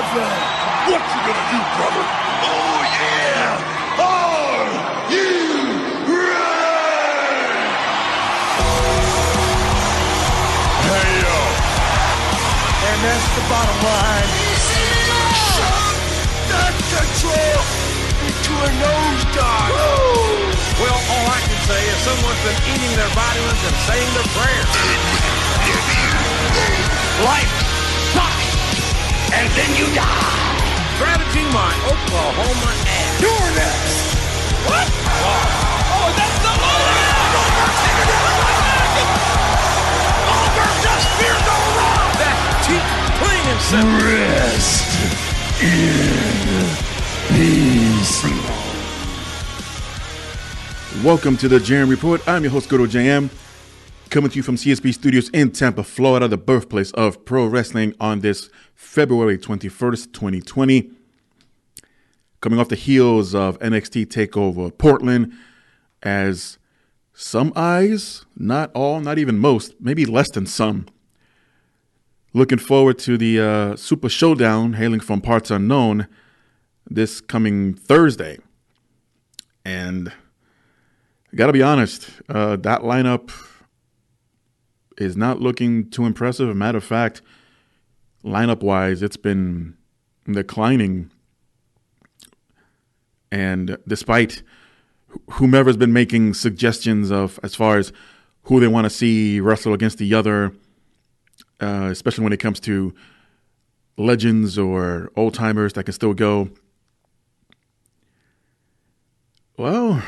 brother. What you gonna do, brother? Oh, yeah. Are you ready? Hey, yo. And that's the bottom line. Shut that control into a nosedive. Woo! Well, all I can say is someone's been eating their vitamins and saying their prayers. Life sucks, and then you die. Strategy my Oklahoma ass. You're next. What? Oh, that's the Goldberg just fears no wrong. That's cheap, plain and simple. Rest in peace. Welcome to the JM Report. I'm your host, GoodOlJM, coming to you from CSB Studios in Tampa, Florida, the birthplace of pro wrestling, on this February 21st, 2020. Coming off the heels of NXT TakeOver Portland, as some eyes, not all, not even most, maybe less than some, looking forward to the Super Showdown hailing from parts unknown this coming Thursday. And I gotta be honest, that lineup is not looking too impressive. As a matter of fact, lineup-wise, it's been declining. And despite whomever's been making suggestions of as far as who they want to see wrestle against the other, especially when it comes to legends or old-timers that can still go, well,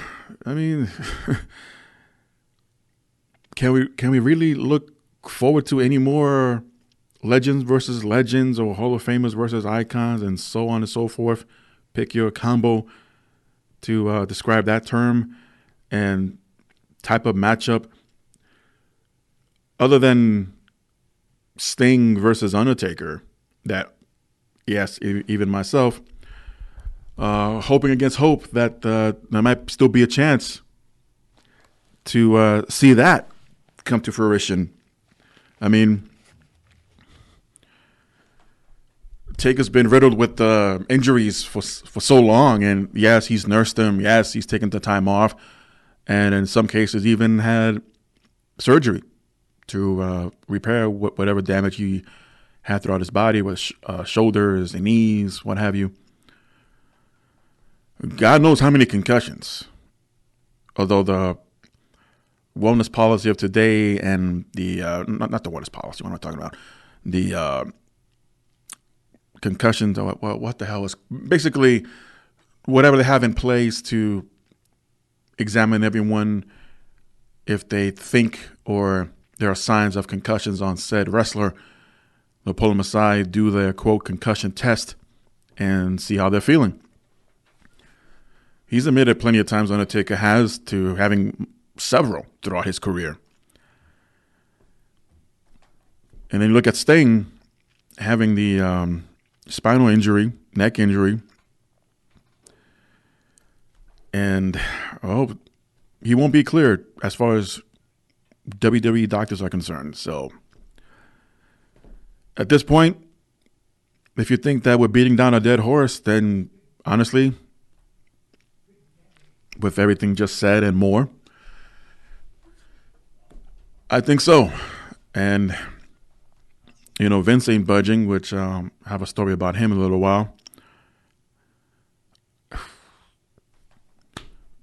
I mean, can we really look forward to any more legends versus legends or Hall of Famers versus icons and so on and so forth? Pick your combo to describe that term and type of matchup. Other than Sting versus Undertaker, that, yes, even myself, hoping against hope that there might still be a chance to see that come to fruition. I mean, Taker's been riddled with injuries for so long, and yes, he's nursed them. Yes, he's taken the time off, and in some cases even had surgery to repair whatever damage he had throughout his body with shoulders and knees, what have you. God knows how many concussions. Although the wellness policy of today and the not the wellness policy, what am I talking about? The concussions. What the hell is basically whatever they have in place to examine everyone if they think or there are signs of concussions on said wrestler. They'll pull them aside, do their quote concussion test, and see how they're feeling. He's admitted plenty of times, Undertaker has, to having several throughout his career. And then you look at Sting having the spinal injury, neck injury. And, he won't be cleared as far as WWE doctors are concerned. So at this point, if you think that we're beating down a dead horse, then honestly, with everything just said and more, I think so. And, Vince ain't budging, which I have a story about him in a little while.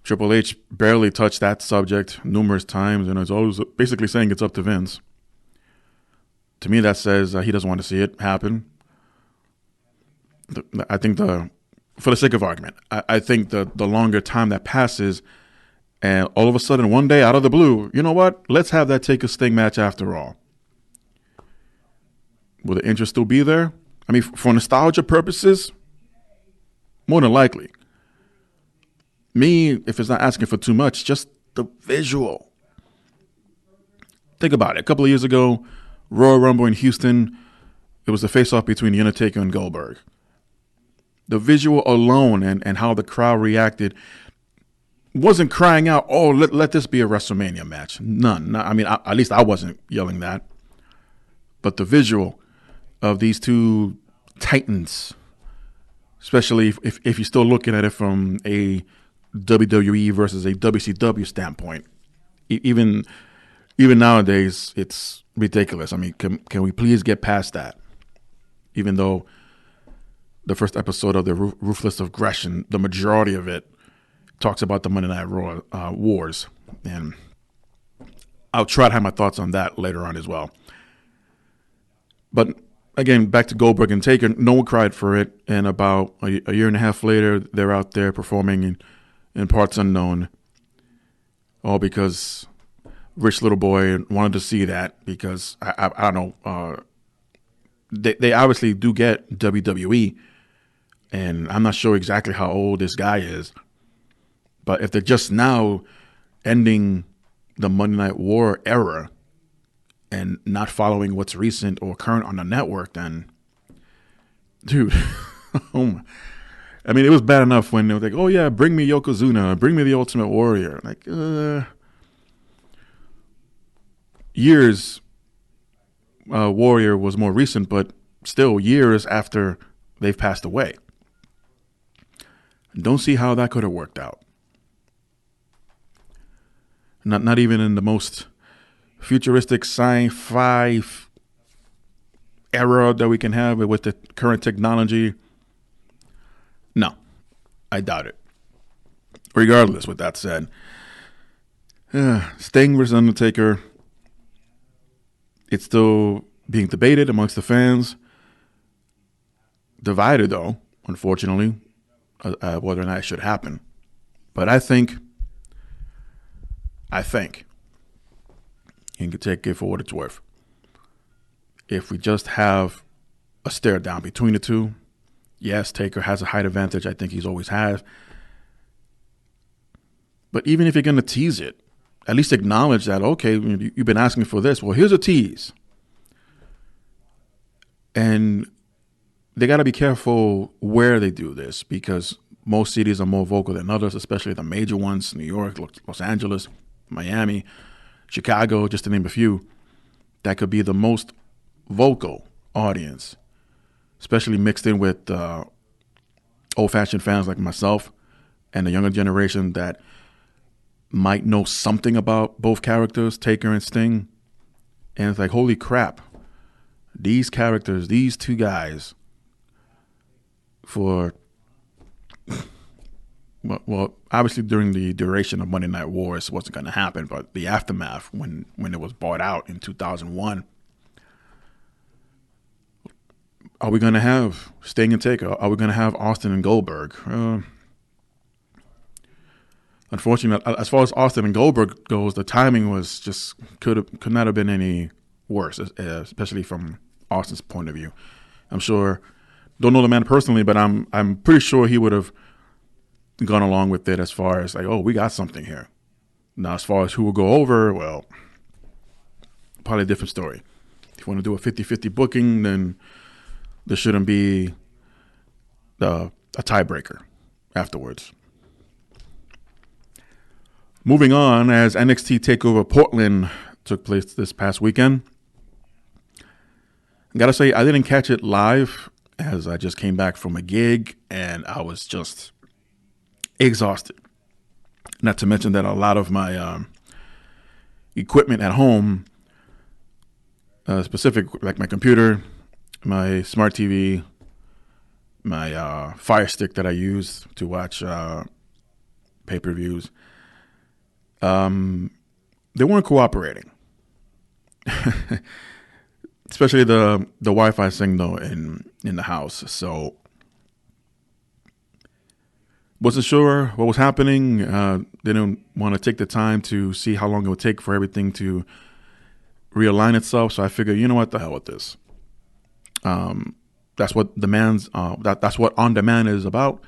Triple H barely touched that subject numerous times, and is always basically saying it's up to Vince. To me, that says he doesn't want to see it happen. I think for the sake of argument, I think the longer time that passes, and all of a sudden, one day out of the blue, you know what? Let's have that Taker Sting match after all. Will the interest still be there? I mean, for nostalgia purposes, more than likely. Me, if it's not asking for too much, just the visual. Think about it. A couple of years ago, Royal Rumble in Houston, it was the face-off between The Undertaker and Goldberg. The visual alone and how the crowd reacted wasn't crying out, oh, let this be a WrestleMania match. None. I mean, at least I wasn't yelling that. But the visual of these two titans especially if you're still looking at it from a WWE versus a WCW standpoint. Even nowadays, it's ridiculous. I mean, can we please get past that? Even though the first episode of the Ruthless Aggression, the majority of it talks about the Monday Night Raw wars, and I'll try to have my thoughts on that later on as well. But again, back to Goldberg and Taker, no one cried for it, and about a year and a half later, they're out there performing in parts unknown, all because rich little boy wanted to see that, because I don't know, they obviously do get WWE, and I'm not sure exactly how old this guy is, but if they're just now ending the Monday Night War era and not following what's recent or current on the network, then, dude, I mean, it was bad enough when they were like, oh yeah, bring me Yokozuna, bring me the Ultimate Warrior. Like, years, Warrior was more recent, but still years after they've passed away. Don't see how that could have worked out. Not even in the most futuristic sci-fi era that we can have with the current technology. No, I doubt it. Regardless, with that said, Sting versus Undertaker, it's still being debated amongst the fans. Divided, though, unfortunately, whether or not it should happen. But I think you can take it for what it's worth. If we just have a stare down between the two, yes, Taker has a height advantage. I think he's always had. But even if you're going to tease it, at least acknowledge that, okay, you've been asking for this. Well, here's a tease. And they got to be careful where they do this, because most cities are more vocal than others, especially the major ones, New York, Los Angeles, Miami, Chicago, just to name a few. That could be the most vocal audience, especially mixed in with old-fashioned fans like myself and the younger generation that might know something about both characters, Taker and Sting. And it's like, holy crap, these characters, these two guys, for, well, obviously during the duration of Monday Night Wars, it wasn't going to happen, but the aftermath, when it was bought out in 2001, are we going to have Sting and Taker? Are we going to have Austin and Goldberg? Unfortunately, as far as Austin and Goldberg goes, the timing was just could not have been any worse, especially from Austin's point of view. I'm sure, don't know the man personally, but I'm pretty sure he would have gone along with it as far as like, oh, we got something here. Now, as far as who will go over, well, probably a different story. If you want to do a 50-50 booking, then there shouldn't be a tiebreaker afterwards. Moving on, as NXT TakeOver Portland took place this past weekend, I gotta say, I didn't catch it live as I just came back from a gig and I was just exhausted. Not to mention that a lot of my equipment at home, specific like my computer, my smart TV, my Fire Stick that I use to watch pay-per-views, they weren't cooperating. Especially the Wi-Fi signal in the house. So wasn't sure what was happening. Didn't want to take the time to see how long it would take for everything to realign itself. So I figured, you know what, the hell with this. That's what that's what on demand is about,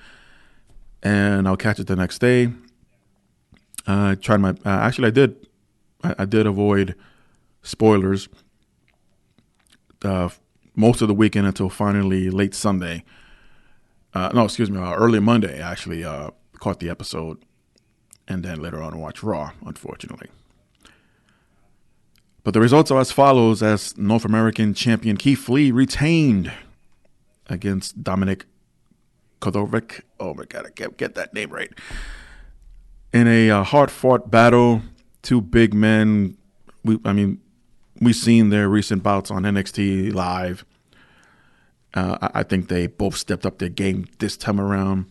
and I'll catch it the next day. I tried my. Actually, I did avoid spoilers most of the weekend until finally late Sunday. Early Monday. I actually caught the episode, and then later on watched Raw. Unfortunately, but the results are as follows: as North American champion Keith Lee retained against Dominic Kodovic. Oh my God, I can't get that name right. In a hard-fought battle, two big men. We've seen their recent bouts on NXT Live. I think they both stepped up their game this time around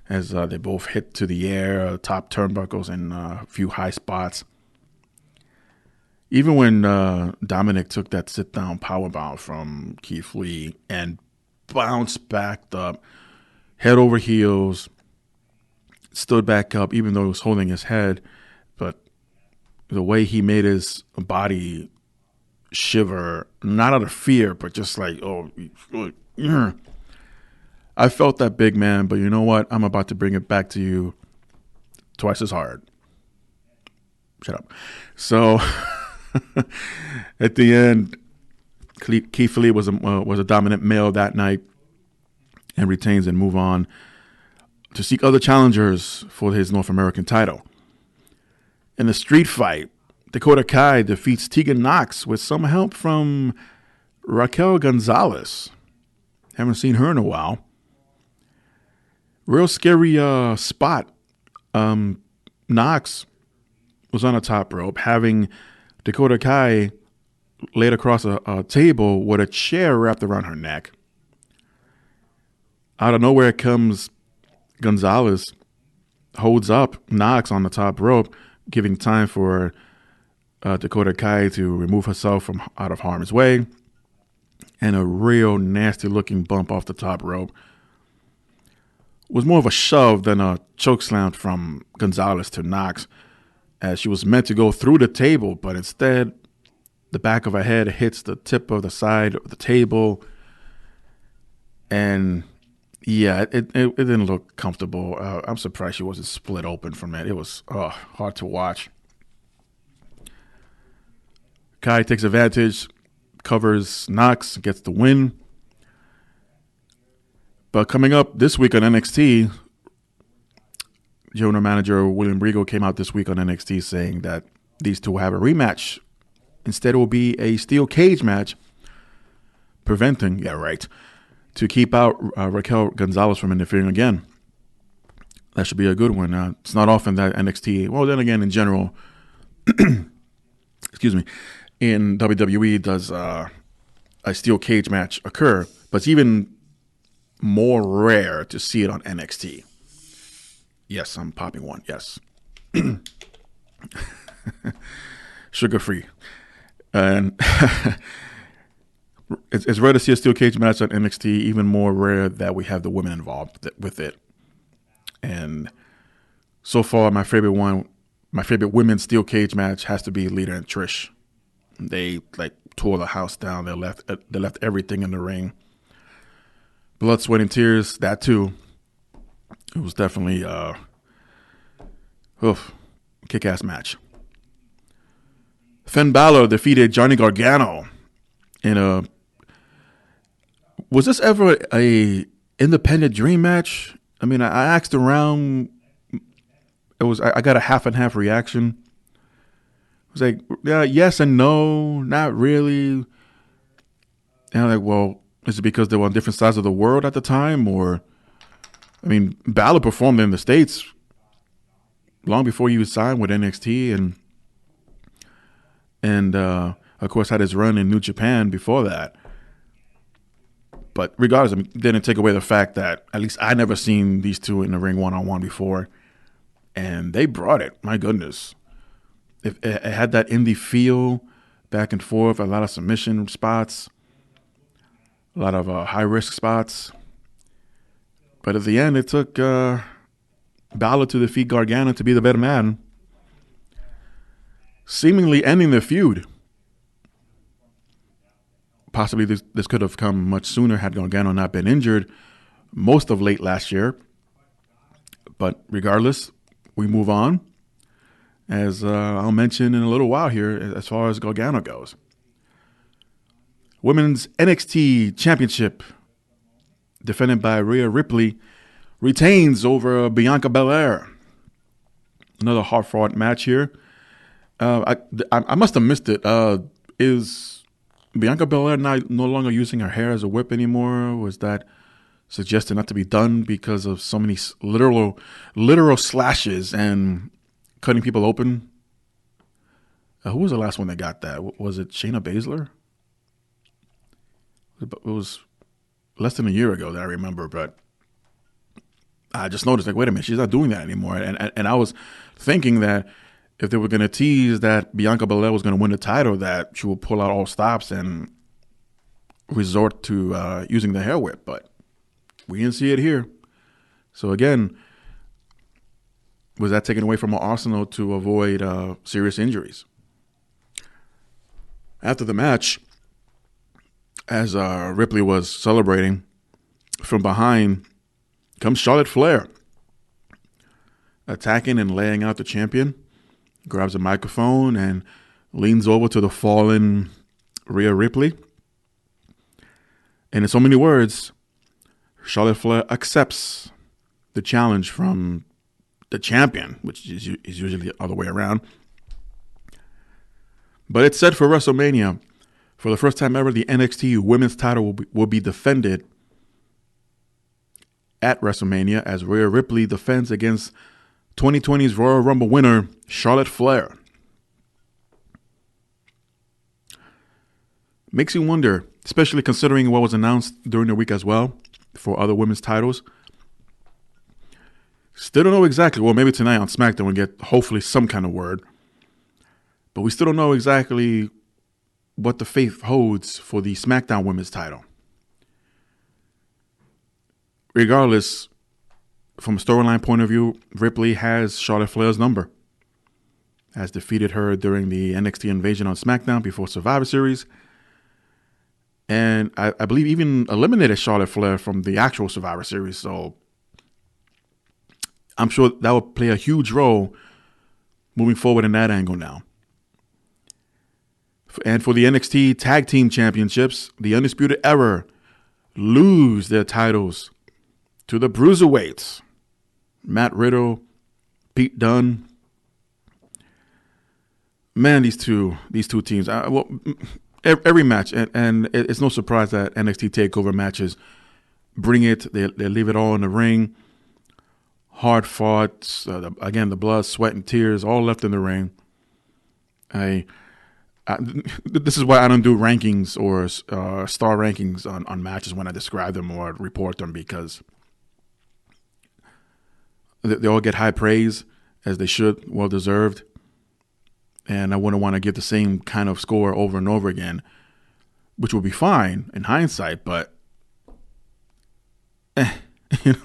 as they both hit to the air, top turnbuckles, and a few high spots. Even when Dominic took that sit-down powerbomb from Keith Lee and bounced back up, head over heels, stood back up, even though he was holding his head, but the way he made his body shiver, not out of fear, but just like, I felt that, big man, but you know what? I'm about to bring it back to you twice as hard. Shut up. So at the end, Keith Lee was a dominant male that night and retains and move on to seek other challengers for his North American title. In a street fight, Dakota Kai defeats Tegan Nox with some help from Raquel Gonzalez. Haven't seen her in a while. Real scary spot. Nox was on a top rope, having Dakota Kai laid across a table with a chair wrapped around her neck. Out of nowhere comes Gonzalez, holds up Nox on the top rope, giving time for Dakota Kai to remove herself from out of harm's way, and a real nasty looking bump off the top rope. It was more of a shove than a chokeslam from Gonzalez to Nox, as she was meant to go through the table, but instead the back of her head hits the tip of the side of the table, and yeah, it didn't look comfortable. I'm surprised she wasn't split open from it. It was hard to watch. Kai takes advantage, covers Nox, gets the win. But coming up this week on NXT, general manager William Regal came out this week on NXT saying that these two will have a rematch. Instead, it will be a steel cage match, to keep out Raquel Gonzalez from interfering again. That should be a good one. It's not often that NXT, well, then again, in general, excuse me, in WWE does a steel cage match occur, but it's even more rare to see it on NXT. Yes, I'm popping one. Yes. Sugar-free. And it's rare to see a steel cage match on NXT, even more rare that we have the women involved with it. And so far, my favorite women's steel cage match has to be Lita and Trish. They tore the house down. They left everything in the ring. Blood, sweat, and tears. That too. It was definitely kick-ass match. Finn Balor defeated Johnny Gargano in a. Was this ever a independent dream match? I mean, I asked around. I got a half and half reaction. It was like, yeah, yes and no, not really. And I'm like, well, is it because they were on different sides of the world at the time, or? I mean, Balor performed in the States long before he was signed with NXT, and of course had his run in New Japan before that. But regardless, I mean, didn't take away the fact that at least I never seen these two in the ring one-on-one before, and they brought it. My goodness. It had that indie feel, back and forth, a lot of submission spots, a lot of high-risk spots. But at the end, it took Balor to defeat Gargano to be the better man, seemingly ending the feud. Possibly this could have come much sooner had Gargano not been injured most of late last year. But regardless, we move on, as I'll mention in a little while here as far as Gargano goes. Women's NXT Championship, defended by Rhea Ripley, retains over Bianca Belair. Another hard-fought match here. I must have missed it. Is Bianca Belair no longer using her hair as a whip anymore? Was that suggested not to be done because of so many literal slashes and cutting people open. Who was the last one that got that? Was it Shayna Baszler? It was less than a year ago that I remember, but I just noticed, like, wait a minute, she's not doing that anymore. And I was thinking that if they were going to tease that Bianca Belair was going to win the title, that she would pull out all stops and resort to using the hair whip, but we didn't see it here. So again, was that taken away from her arsenal to avoid serious injuries? After the match, as Ripley was celebrating, from behind comes Charlotte Flair, attacking and laying out the champion, grabs a microphone and leans over to the fallen Rhea Ripley. And in so many words, Charlotte Flair accepts the challenge from the champion, which is usually the other way around. But it's set for WrestleMania. For the first time ever, the NXT Women's title will be defended at WrestleMania as Rhea Ripley defends against 2020's Royal Rumble winner, Charlotte Flair. Makes you wonder, especially considering what was announced during the week as well for other women's titles. Still don't know exactly. Well, maybe tonight on SmackDown we'll get hopefully some kind of word. But we still don't know exactly what the fate holds for the SmackDown women's title. Regardless, from a storyline point of view, Ripley has Charlotte Flair's number. Has defeated her during the NXT invasion on SmackDown before Survivor Series. And I believe even eliminated Charlotte Flair from the actual Survivor Series. So I'm sure that will play a huge role moving forward in that angle now. And for the NXT Tag Team Championships, the Undisputed Era lose their titles to the Bruiserweights. Matt Riddle, Pete Dunne. Man, these two teams. Every match, and it's no surprise that NXT TakeOver matches bring it. They leave it all in the ring. Hard fought. Again, the blood, sweat, and tears all left in the ring. This is why I don't do rankings or star rankings on matches when I describe them or report them, because they all get high praise, as they should, well deserved. And I wouldn't want to give the same kind of score over and over again, which would be fine in hindsight, but it's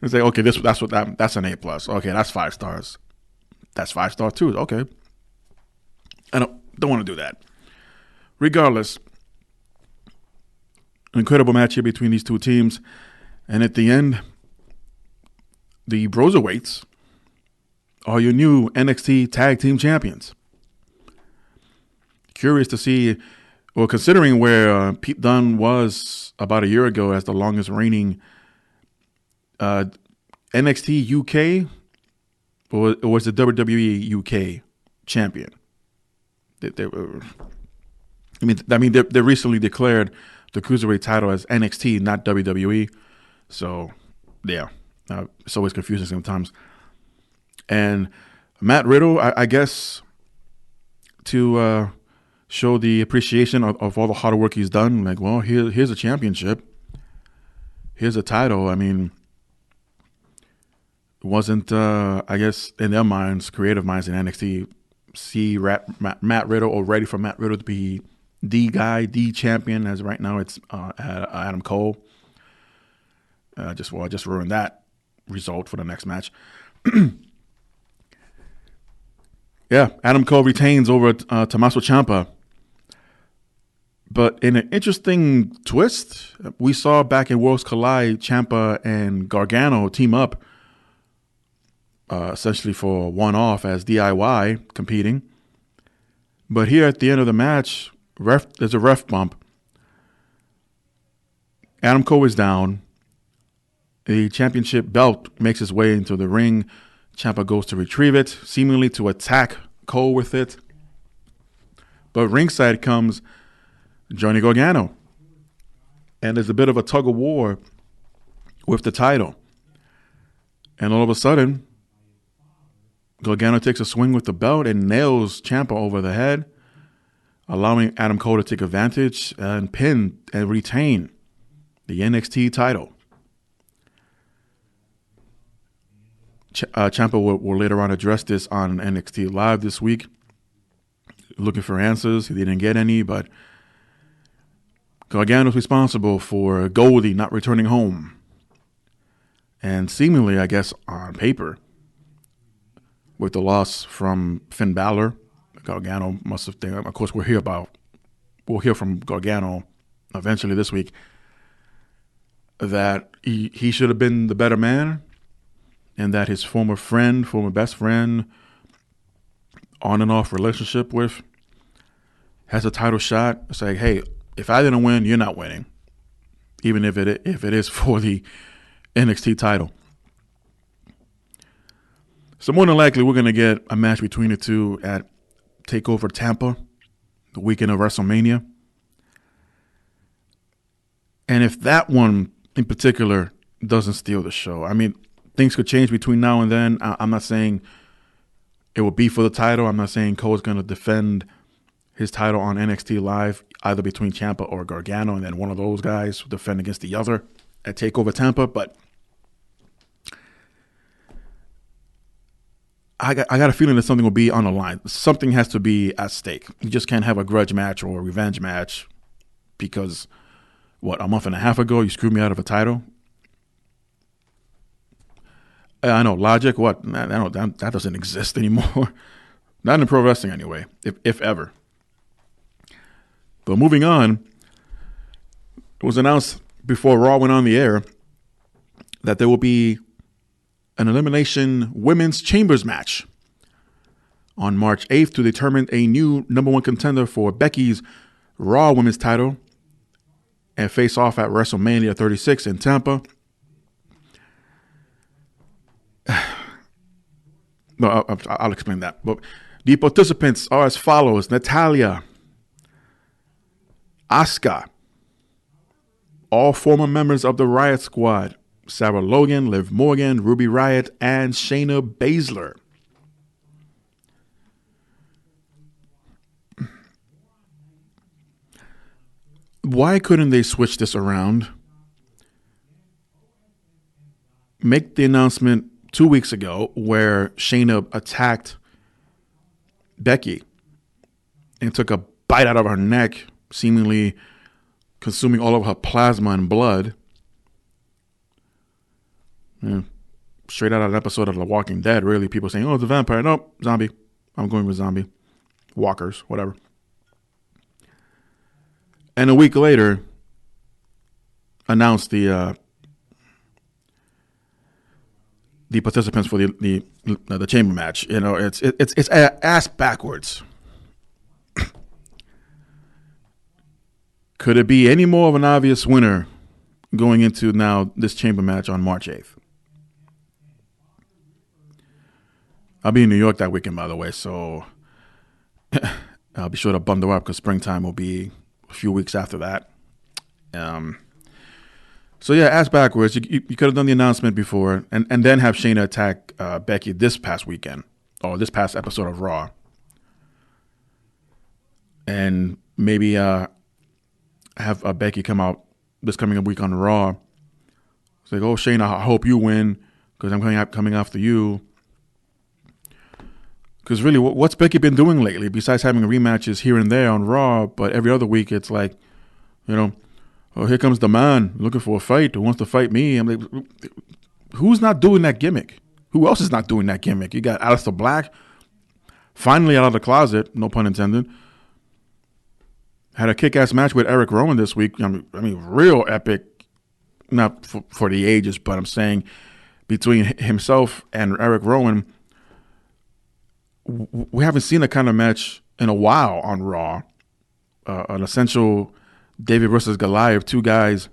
like, okay, that's an A+. Okay, that's 5 stars. That's 5 stars too. Okay. I don't want to do that. Regardless, an incredible match here between these two teams. And at the end, the Bruiserweights are your new NXT Tag Team Champions. Curious to see, well, considering where Pete Dunne was about a year ago as the longest reigning NXT UK, or was the WWE UK champion. They recently declared the Cruiserweight title as NXT, not WWE. So, yeah, it's always confusing sometimes. And Matt Riddle, I guess, to show the appreciation of all the hard work he's done, like, well, here's a championship. Here's a title. I mean, it wasn't, I guess, in their minds, creative minds in NXT, see Matt Riddle, or ready for Matt Riddle to be the guy, the champion, as right now it's Adam Cole. Just ruined that result for the next match. Yeah, Adam Cole retains over Tommaso Ciampa. But in an interesting twist, we saw back in Worlds Collide, Ciampa and Gargano team up essentially for one-off as DIY competing. But here at the end of the match, there's a ref bump. Adam Cole is down. The championship belt makes its way into the ring. Ciampa goes to retrieve it, seemingly to attack Cole with it. But ringside comes Johnny Gargano. And there's a bit of a tug of war with the title. And all of a sudden, Gargano takes a swing with the belt and nails Ciampa over the head, allowing Adam Cole to take advantage and pin and retain the NXT title. Ciampa will later on address this on NXT Live this week, looking for answers. He didn't get any, but Gargano's responsible for Goldie not returning home. And seemingly, I guess, on paper, with the loss from Finn Balor, Gargano must have, of course, we'll hear from Gargano eventually this week, that he should have been the better man, and that his former best friend, on and off relationship with, has a title shot. It's like, hey, if I didn't win, you're not winning, even if it is for the NXT title. So more than likely, we're going to get a match between the two at TakeOver Tampa, the weekend of WrestleMania. And if that one in particular doesn't steal the show, I mean, things could change between now and then. I'm not saying it will be for the title. I'm not saying Cole's going to defend his title on NXT Live, either between Ciampa or Gargano, and then one of those guys will defend against the other at TakeOver Tampa. But I got a feeling that something will be on the line. Something has to be at stake. You just can't have a grudge match or a revenge match because, a month and a half ago you screwed me out of a title? I know, logic, what? That doesn't exist anymore. Not in pro wrestling anyway, if ever. But moving on, it was announced before Raw went on the air that there will be an elimination women's chambers match on March 8th to determine a new number one contender for Becky's Raw women's title and face off at WrestleMania 36 in Tampa. No, I'll explain that. But the participants are as follows: Natalya, Asuka, all former members of the Riot Squad, Sarah Logan, Liv Morgan, Ruby Riott, and Shayna Baszler. Why couldn't they switch this around? Make the announcement 2 weeks ago where Shayna attacked Becky and took a bite out of her neck, seemingly consuming all of her plasma and blood. Yeah. Straight out of an episode of The Walking Dead, really. People saying, oh, it's a vampire. Nope, zombie. I'm going with zombie. Walkers, whatever. And a week later, announced the participants for the chamber match. You know, it's ass backwards. Could it be any more of an obvious winner going into now this chamber match on March 8th? I'll be in New York that weekend, by the way, so I'll be sure to bundle up because springtime will be a few weeks after that. So yeah, ass backwards. You could have done the announcement before and then have Shayna attack Becky this past weekend or this past episode of Raw, and maybe have Becky come out this coming week on Raw. It's like, oh Shayna, I hope you win because I'm coming after you. Because really, what's Becky been doing lately besides having rematches here and there on Raw? But every other week, it's like, you know, oh, here comes the man looking for a fight who wants to fight me. I'm like, who's not doing that gimmick? Who else is not doing that gimmick? You got Aleister Black, finally out of the closet, no pun intended. Had a kick-ass match with Eric Rowan this week. I mean, real epic, not for the ages, but I'm saying between himself and Eric Rowan, we haven't seen that kind of match in a while on Raw. An essential David versus Goliath, two guys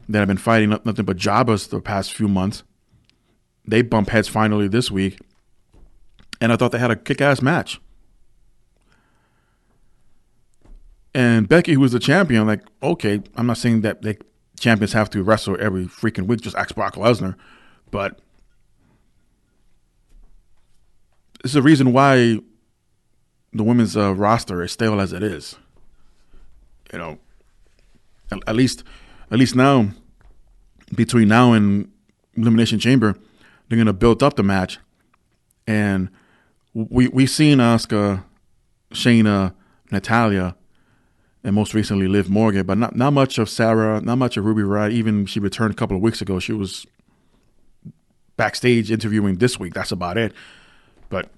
that have been fighting nothing but jobbers the past few months. They bump heads finally this week, and I thought they had a kick-ass match. And Becky, who was the champion, like, okay, I'm not saying that champions have to wrestle every freaking week. Just ask Brock Lesnar. But it's the reason why the women's roster is stale as it is. You know, at least now, between now and Elimination Chamber, they're going to build up the match. And we've seen Asuka, Shayna, Natalya, and most recently Liv Morgan, but not much of Sarah, not much of Ruby Riott. Even she returned a couple of weeks ago. She was backstage interviewing this week. That's about it. But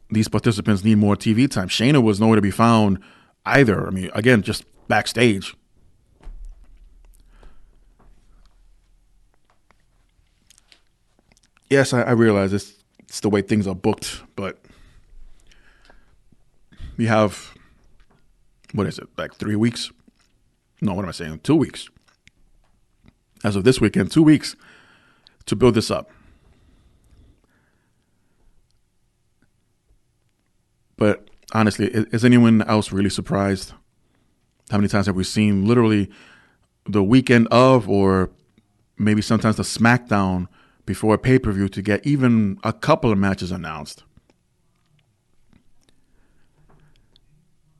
these participants need more TV time. Shayna was nowhere to be found either. I mean, again, just backstage. Yes, I realize it's the way things are booked, but we have, what is it, like 3 weeks? No, what am I saying? 2 weeks. As of this weekend, 2 weeks to build this up. But honestly, is anyone else really surprised? How many times have we seen literally the weekend of, or maybe sometimes the SmackDown before a pay-per-view to get even a couple of matches announced?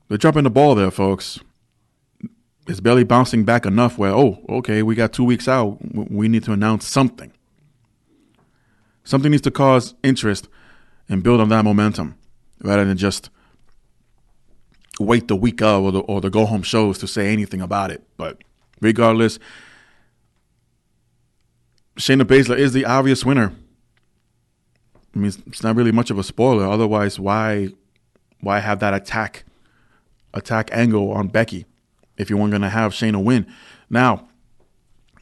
They're dropping the ball there, folks. It's barely bouncing back enough where, oh, okay, we got 2 weeks out. We need to announce something. Something needs to cause interest and build on that momentum rather than just wait the week of or the go-home shows to say anything about it. But regardless, Shayna Baszler is the obvious winner. I mean, it's not really much of a spoiler. Otherwise, why have that attack angle on Becky if you weren't going to have Shayna win? Now,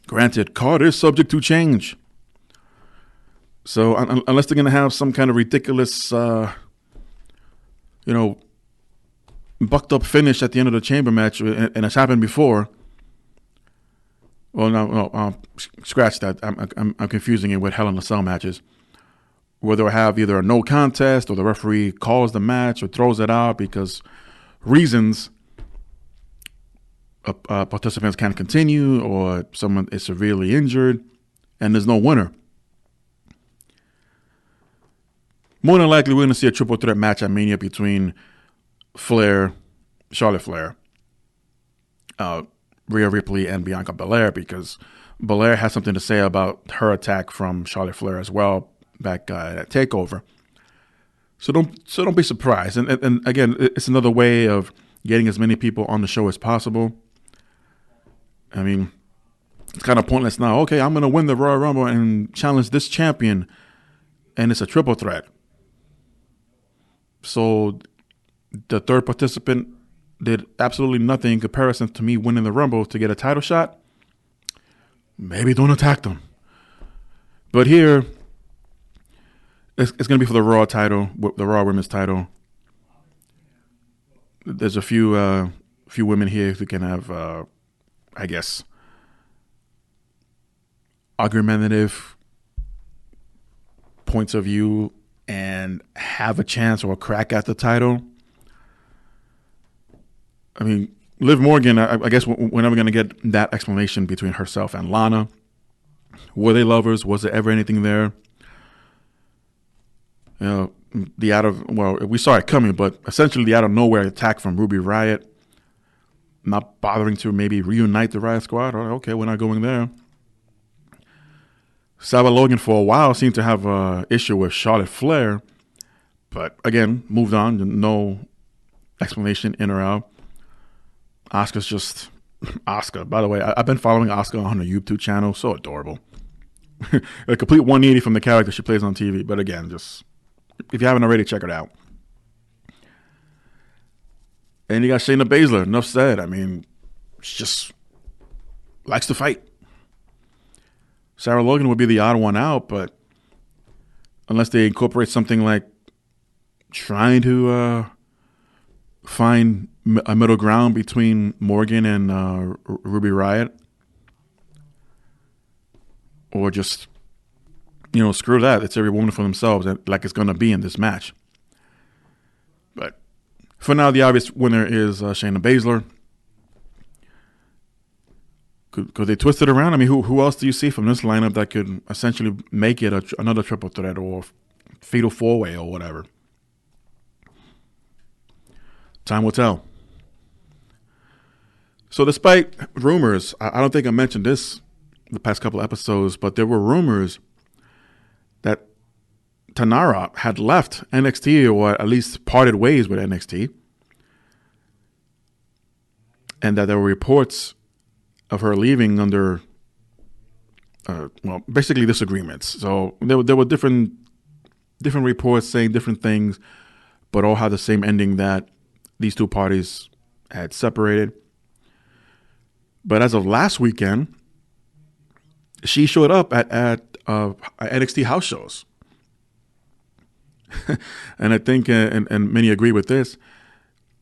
granted, card is subject to change. So unless they're going to have some kind of ridiculous, bucked up finish at the end of the chamber match, and it's happened before. Well, no, scratch that. I'm confusing it with Hell in a Cell matches, where they'll have either a no contest or the referee calls the match or throws it out because reasons participants can't continue or someone is severely injured, and there's no winner. More than likely, we're going to see a triple threat match at Mania between Charlotte Flair, Rhea Ripley, and Bianca Belair, because Belair has something to say about her attack from Charlotte Flair as well back at TakeOver. So don't be surprised. And again, it's another way of getting as many people on the show as possible. I mean, it's kind of pointless now. Okay, I'm going to win the Royal Rumble and challenge this champion, and it's a triple threat. So the third participant did absolutely nothing in comparison to me winning the Rumble to get a title shot. Maybe don't attack them. But here, it's going to be for the Raw title, the Raw Women's title. There's a few women here who can have, I guess, argumentative points of view and have a chance or a crack at the title. I mean, Liv Morgan, I guess we're never going to get that explanation between herself and Lana. Were they lovers? Was there ever anything there? You know, we saw it coming, but essentially the out of nowhere attack from Ruby Riott, not bothering to maybe reunite the Riott Squad. Okay, we're not going there. Sarah Logan for a while seemed to have an issue with Charlotte Flair, but again, moved on. No explanation in or out. Asuka's just Asuka. By the way, I've been following Asuka on her YouTube channel. So adorable. A complete 180 from the character she plays on TV. But again, just if you haven't already, check it out. And you got Shayna Baszler. Enough said. I mean, she just likes to fight. Sarah Logan would be the odd one out, but unless they incorporate something like trying to find a middle ground between Morgan and Ruby Riott, or just, screw that. It's every woman for themselves, like it's going to be in this match. But for now, the obvious winner is Shayna Baszler. Could they twist it around? I mean, who else do you see from this lineup that could essentially make it another triple threat or fatal four-way or whatever? Time will tell. So despite rumors, I don't think I mentioned this the past couple of episodes, but there were rumors that Tanara had left NXT or at least parted ways with NXT. And that there were reports of her leaving under, basically disagreements. So there were different reports saying different things, but all had the same ending that these two parties had separated. But as of last weekend, she showed up at NXT house shows. And I think, and many agree with this,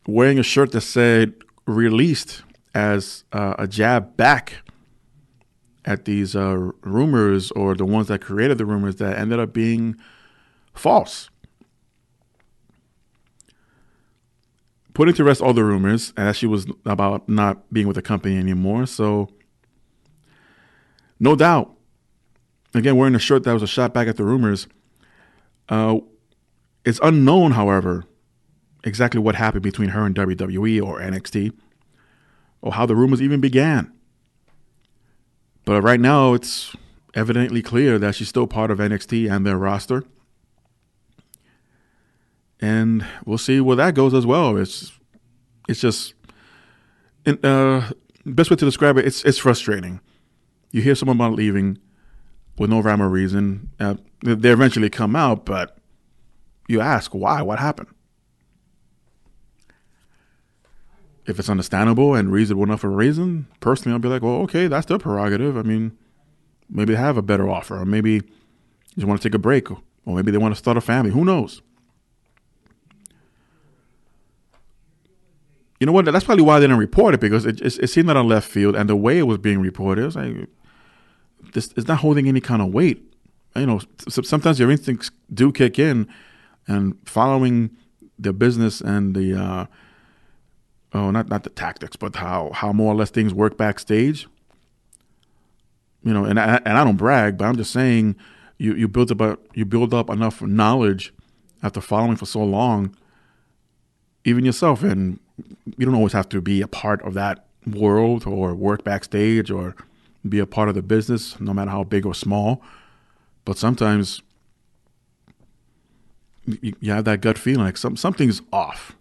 wearing a shirt that said released as a jab back at these rumors, or the ones that created the rumors that ended up being false. Putting to rest all the rumors, and that she was about not being with the company anymore. So, no doubt, again, wearing a shirt that was a shot back at the rumors. It's unknown, however, exactly what happened between her and WWE or NXT, or how the rumors even began. But right now, it's evidently clear that she's still part of NXT and their roster. And we'll see where that goes as well. It's just, best way to describe it, it's frustrating. You hear someone about leaving with no rhyme or reason. They eventually come out, but you ask, why? What happened? If it's understandable and reasonable enough of a reason, personally, I'll be like, well, okay, that's their prerogative. I mean, maybe they have a better offer, or maybe you just want to take a break, or maybe they want to start a family. Who knows? You know what? That's probably why they didn't report it, because it seemed out of left field, and the way it was being reported, it was like, this is not holding any kind of weight. You know, sometimes your instincts do kick in, and following the business and the not the tactics, but how more or less things work backstage. You know, and I don't brag, but I'm just saying, you build up enough knowledge after following for so long, even yourself, and you don't always have to be a part of that world or work backstage or be a part of the business, no matter how big or small. But sometimes you have that gut feeling like something's off.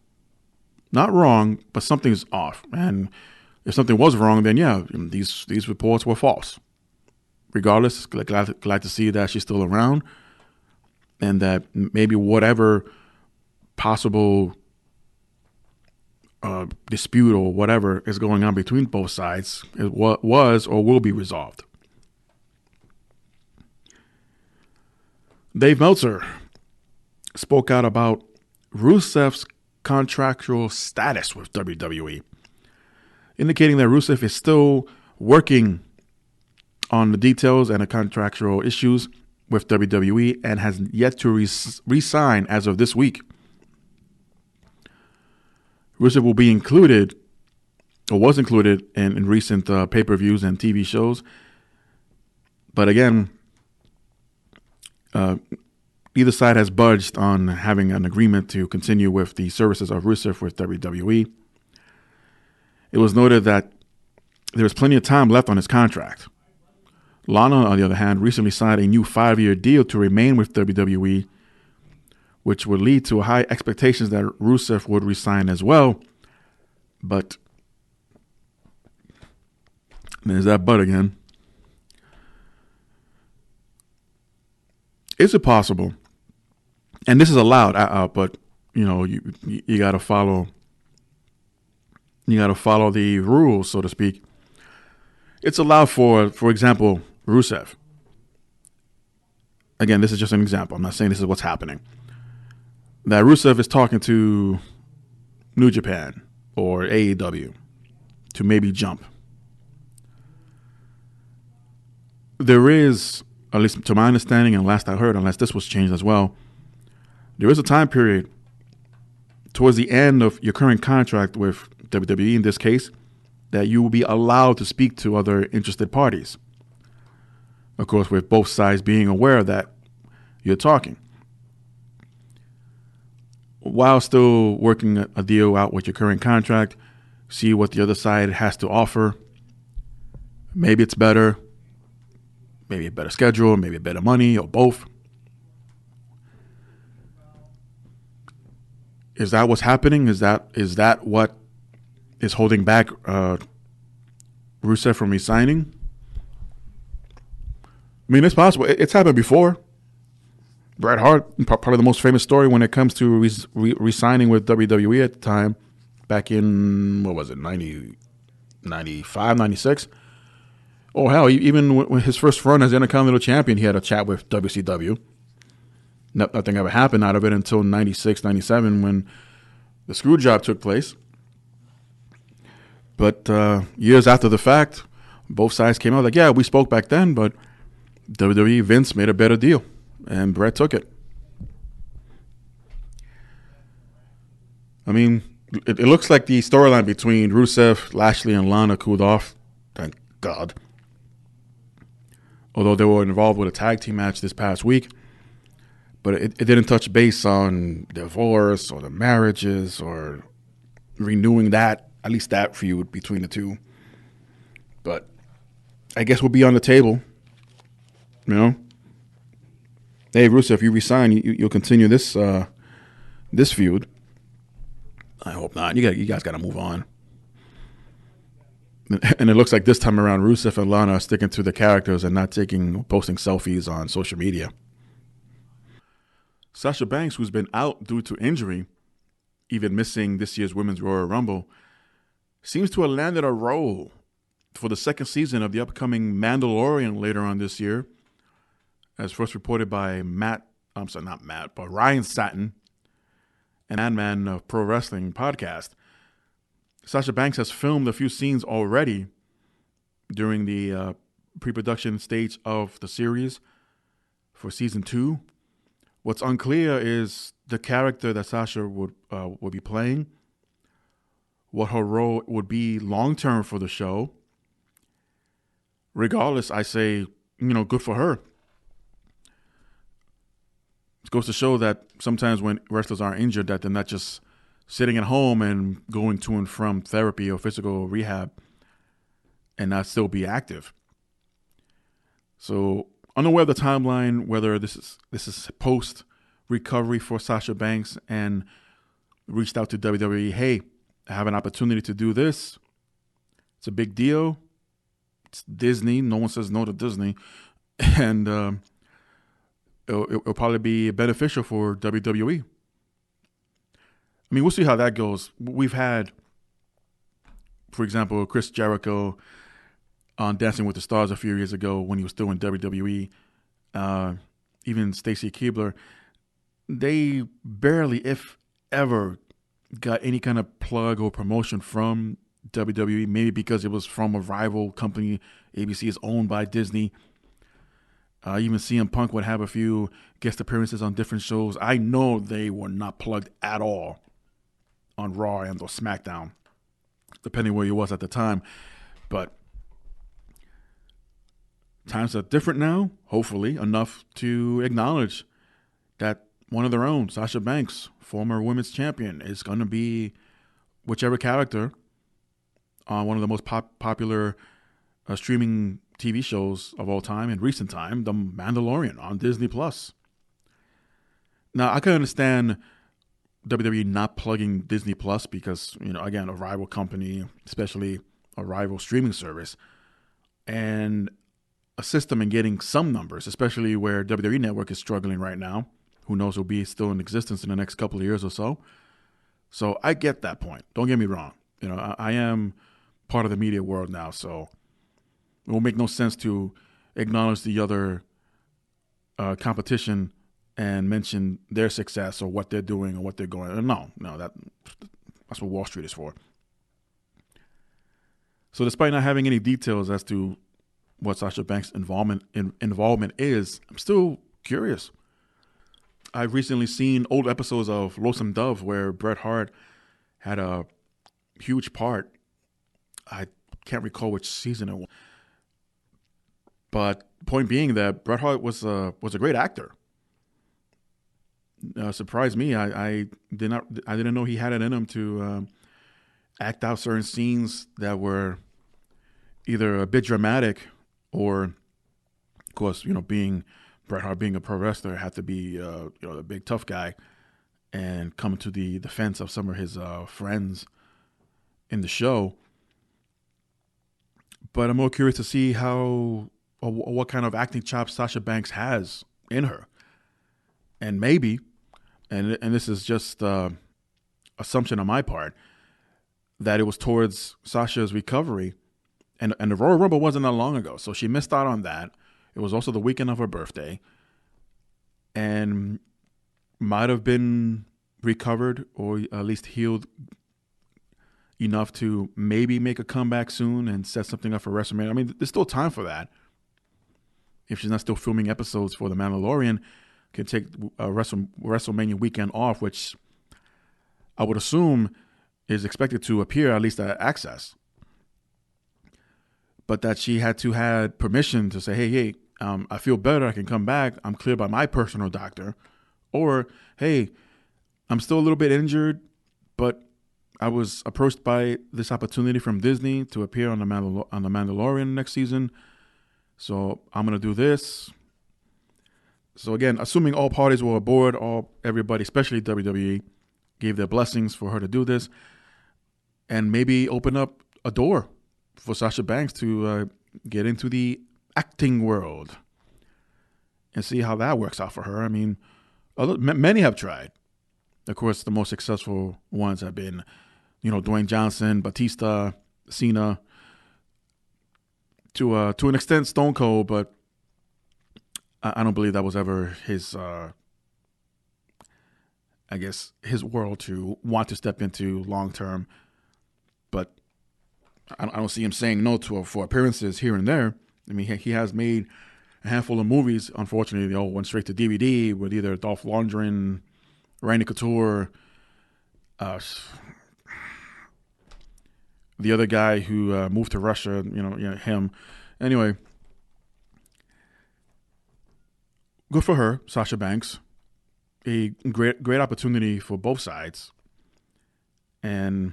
Not wrong, but something's off. And if something was wrong, then yeah, these reports were false. Regardless, glad to see that she's still around, and that maybe whatever possible dispute or whatever is going on between both sides was or will be resolved. Dave Meltzer spoke out about Rusev's contractual status with WWE, indicating that Rusev is still working on the details and the contractual issues with WWE and has yet to re-sign as of this week. Rusev will be included, or was included, in recent pay-per-views and TV shows. But again, either side has budged on having an agreement to continue with the services of Rusev with WWE. It was noted that there was plenty of time left on his contract. Lana, on the other hand, recently signed a new 5-year deal to remain with WWE, which would lead to high expectations that Rusev would resign as well. But there's that but again. Is it possible? And this is allowed, but you know, you got to follow. You got to follow the rules, so to speak. It's allowed for example, Rusev. Again, this is just an example. I'm not saying this is what's happening. That Rusev is talking to New Japan or AEW to maybe jump. There is, at least to my understanding and last I heard, unless this was changed as well, there is a time period towards the end of your current contract with WWE in this case that you will be allowed to speak to other interested parties. Of course, with both sides being aware that you're talking. While still working a deal out with your current contract, see what the other side has to offer. Maybe it's better, maybe a better schedule, maybe better money, or both. Is that what's happening? Is that what is holding back Rusev from resigning? I mean, it's possible. It's happened before. Bret Hart, probably the most famous story when it comes to resigning with WWE at the time, back in, what was it, 90, 95, 96? Oh, hell, even when his first run as Intercontinental Champion, he had a chat with WCW. Nothing ever happened out of it until 96, 97 when the screw job took place. But years after the fact, both sides came out like, yeah, we spoke back then, but WWE Vince made a better deal, and Bret took it. I mean, it looks like the storyline between Rusev, Lashley, and Lana cooled off. Thank God. Although they were involved with a tag team match this past week. But it didn't touch base on divorce or the marriages or renewing that, at least that feud between the two. But I guess we'll be on the table. You know? Hey, Rusev, if you resign, you'll continue this feud. I hope not. You guys got to move on. And it looks like this time around, Rusev and Lana are sticking to the characters and not posting selfies on social media. Sasha Banks, who's been out due to injury, even missing this year's Women's Royal Rumble, seems to have landed a role for the second season of the upcoming Mandalorian later on this year, as first reported by Ryan Satin, an Ant-Man of Pro Wrestling podcast. Sasha Banks has filmed a few scenes already during the pre-production stage of the series for season 2. What's unclear is the character that Sasha would be playing, what her role would be long-term for the show. Regardless, I say, good for her. It goes to show that sometimes when wrestlers are injured, that they're not just sitting at home and going to and from therapy or physical rehab and not still be active. So, unaware of the timeline, whether this is post recovery for Sasha Banks, and reached out to WWE. Hey, I have an opportunity to do this. It's a big deal. It's Disney. No one says no to Disney, and it'll probably be beneficial for WWE. I mean, we'll see how that goes. We've had, for example, Chris Jericho on Dancing with the Stars a few years ago when he was still in WWE. Even Stacy Keibler, they barely, if ever, got any kind of plug or promotion from WWE, maybe because it was from a rival company. ABC is owned by Disney. Even CM Punk would have a few guest appearances on different shows. I know they were not plugged at all on Raw and or SmackDown, depending where he was at the time. But times are different now, hopefully, enough to acknowledge that one of their own, Sasha Banks, former women's champion, is going to be whichever character on one of the most popular streaming TV shows of all time in recent time, The Mandalorian on Disney+. Now, I can understand WWE not plugging Disney Plus because, again, a rival company, especially a rival streaming service, and assist them in getting some numbers, especially where WWE Network is struggling right now. Who knows will be still in existence in the next couple of years or so. So I get that point. Don't get me wrong. I am part of the media world now, so it will make no sense to acknowledge the other competition and mention their success or what they're doing or what they're going. No, that's what Wall Street is for. So despite not having any details as to what Sasha Banks' involvement is, I'm still curious. I've recently seen old episodes of Lonesome Dove where Bret Hart had a huge part. I can't recall which season it was. But point being that Bret Hart was a great actor. Surprised me. I didn't know he had it in him to act out certain scenes that were either a bit dramatic or, of course, being Bret Hart, being a pro wrestler, had to be the big tough guy and come to the defense of some of his friends in the show. But I'm more curious to see what kind of acting chops Sasha Banks has in her. And maybe, and this is just assumption on my part, that it was towards Sasha's recovery. And the Royal Rumble wasn't that long ago, so she missed out on that. It was also the weekend of her birthday. And might have been recovered or at least healed enough to maybe make a comeback soon and set something up for WrestleMania. I mean, there's still time for that. If she's not still filming episodes for The Mandalorian, can take WrestleMania weekend off, which I would assume is expected to appear at least at Access. But that she had to have permission to say, hey, I feel better, I can come back, I'm cleared by my personal doctor. Or, hey, I'm still a little bit injured, but I was approached by this opportunity from Disney to appear on The Mandalorian next season, so I'm going to do this. So again, assuming all parties were aboard, everybody, especially WWE, gave their blessings for her to do this, and maybe open up a door for Sasha Banks to get into the acting world and see how that works out for her. I mean, many have tried. Of course, the most successful ones have been, Dwayne Johnson, Batista, Cena, to an extent Stone Cold, but I don't believe that was ever his, his world to want to step into long term. But I don't see him saying no for appearances here and there. I mean, he has made a handful of movies. Unfortunately, they all went straight to DVD with either Dolph Lundgren, Randy Couture, the other guy who moved to Russia. Him. Anyway, good for her, Sasha Banks. A great opportunity for both sides. And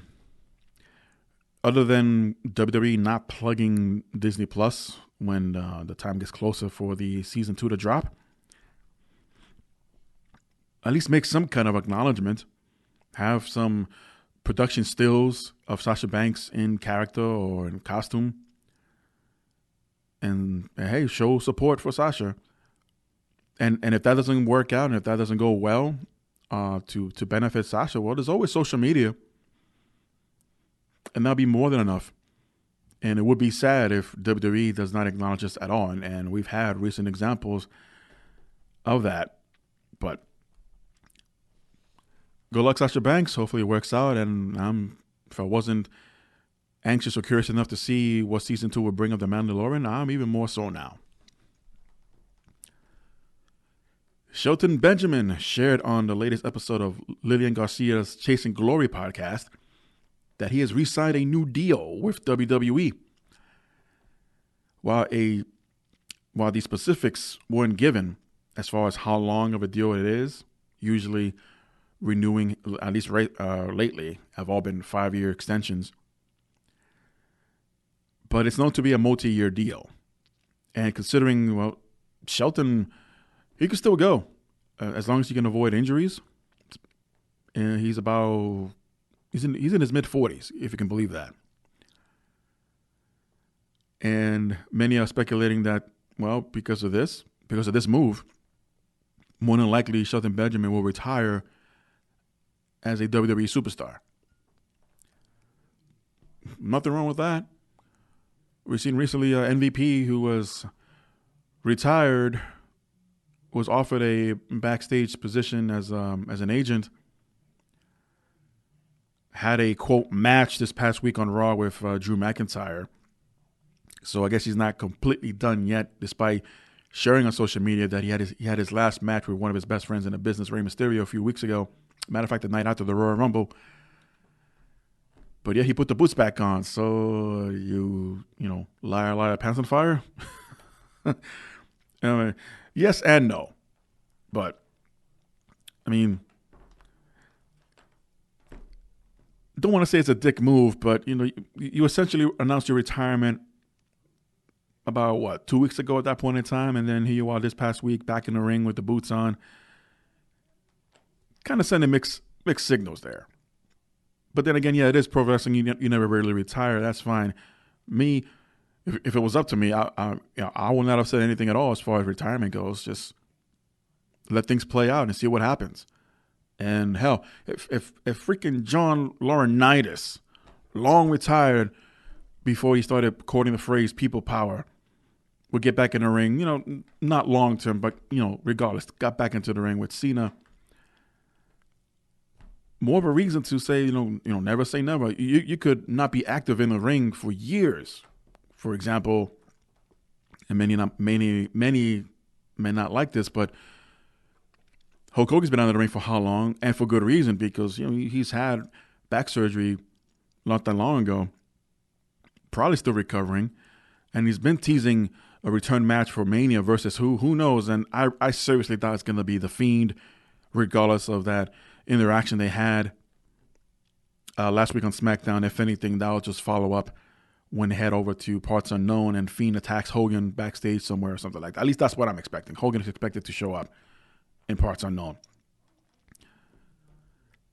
other than WWE not plugging Disney Plus when the time gets closer for the season 2 to drop, at least make some kind of acknowledgement. Have some production stills of Sasha Banks in character or in costume. And hey, show support for Sasha. And if that doesn't work out and if that doesn't go well to benefit Sasha, well, there's always social media. And that'll be more than enough. And it would be sad if WWE does not acknowledge us at all. And we've had recent examples of that. But good luck, Sasha Banks. Hopefully it works out. And if I wasn't anxious or curious enough to see what season 2 would bring of The Mandalorian, I'm even more so now. Shelton Benjamin shared on the latest episode of Lillian Garcia's Chasing Glory podcast that he has re-signed a new deal with WWE. While the specifics weren't given as far as how long of a deal it is, usually renewing, at least lately, have all been 5-year extensions. But it's known to be a multi-year deal. And considering, Shelton, he could still go as long as he can avoid injuries. And he's in his mid-40s, if you can believe that. And many are speculating that, because of this move, more than likely Shelton Benjamin will retire as a WWE superstar. Nothing wrong with that. We've seen recently MVP who was retired was offered a backstage position as an agent. Had a, quote, match this past week on Raw with Drew McIntyre. So I guess he's not completely done yet, despite sharing on social media that he had his last match with one of his best friends in the business, Rey Mysterio, a few weeks ago. Matter of fact, the night after the Royal Rumble. But yeah, he put the boots back on. So liar, liar, pants on fire. I mean, yes and no. But I mean, don't want to say it's a dick move, but you essentially announced your retirement about 2 weeks ago at that point in time, and then here you are this past week back in the ring with the boots on. Kind of sending mixed signals there. But then again, yeah, it is pro wrestling. You never really retire. That's fine. Me, if it was up to me, I would not have said anything at all as far as retirement goes. Just let things play out and see what happens. And hell, if freaking John Laurinaitis, long retired before he started coining the phrase "people power," would get back in the ring. Not long term, but regardless, got back into the ring with Cena. More of a reason to say, never say never. You could not be active in the ring for years. For example, and many may not like this, but Hulk Hogan's been out of the ring for how long? And for good reason, because he's had back surgery not that long ago, probably still recovering, and he's been teasing a return match for Mania versus who knows? And I seriously thought it's going to be The Fiend, regardless of that interaction they had last week on SmackDown. If anything, that'll just follow up when they head over to Parts Unknown and Fiend attacks Hogan backstage somewhere or something like that. At least that's what I'm expecting. Hogan is expected to show up in Parts Unknown.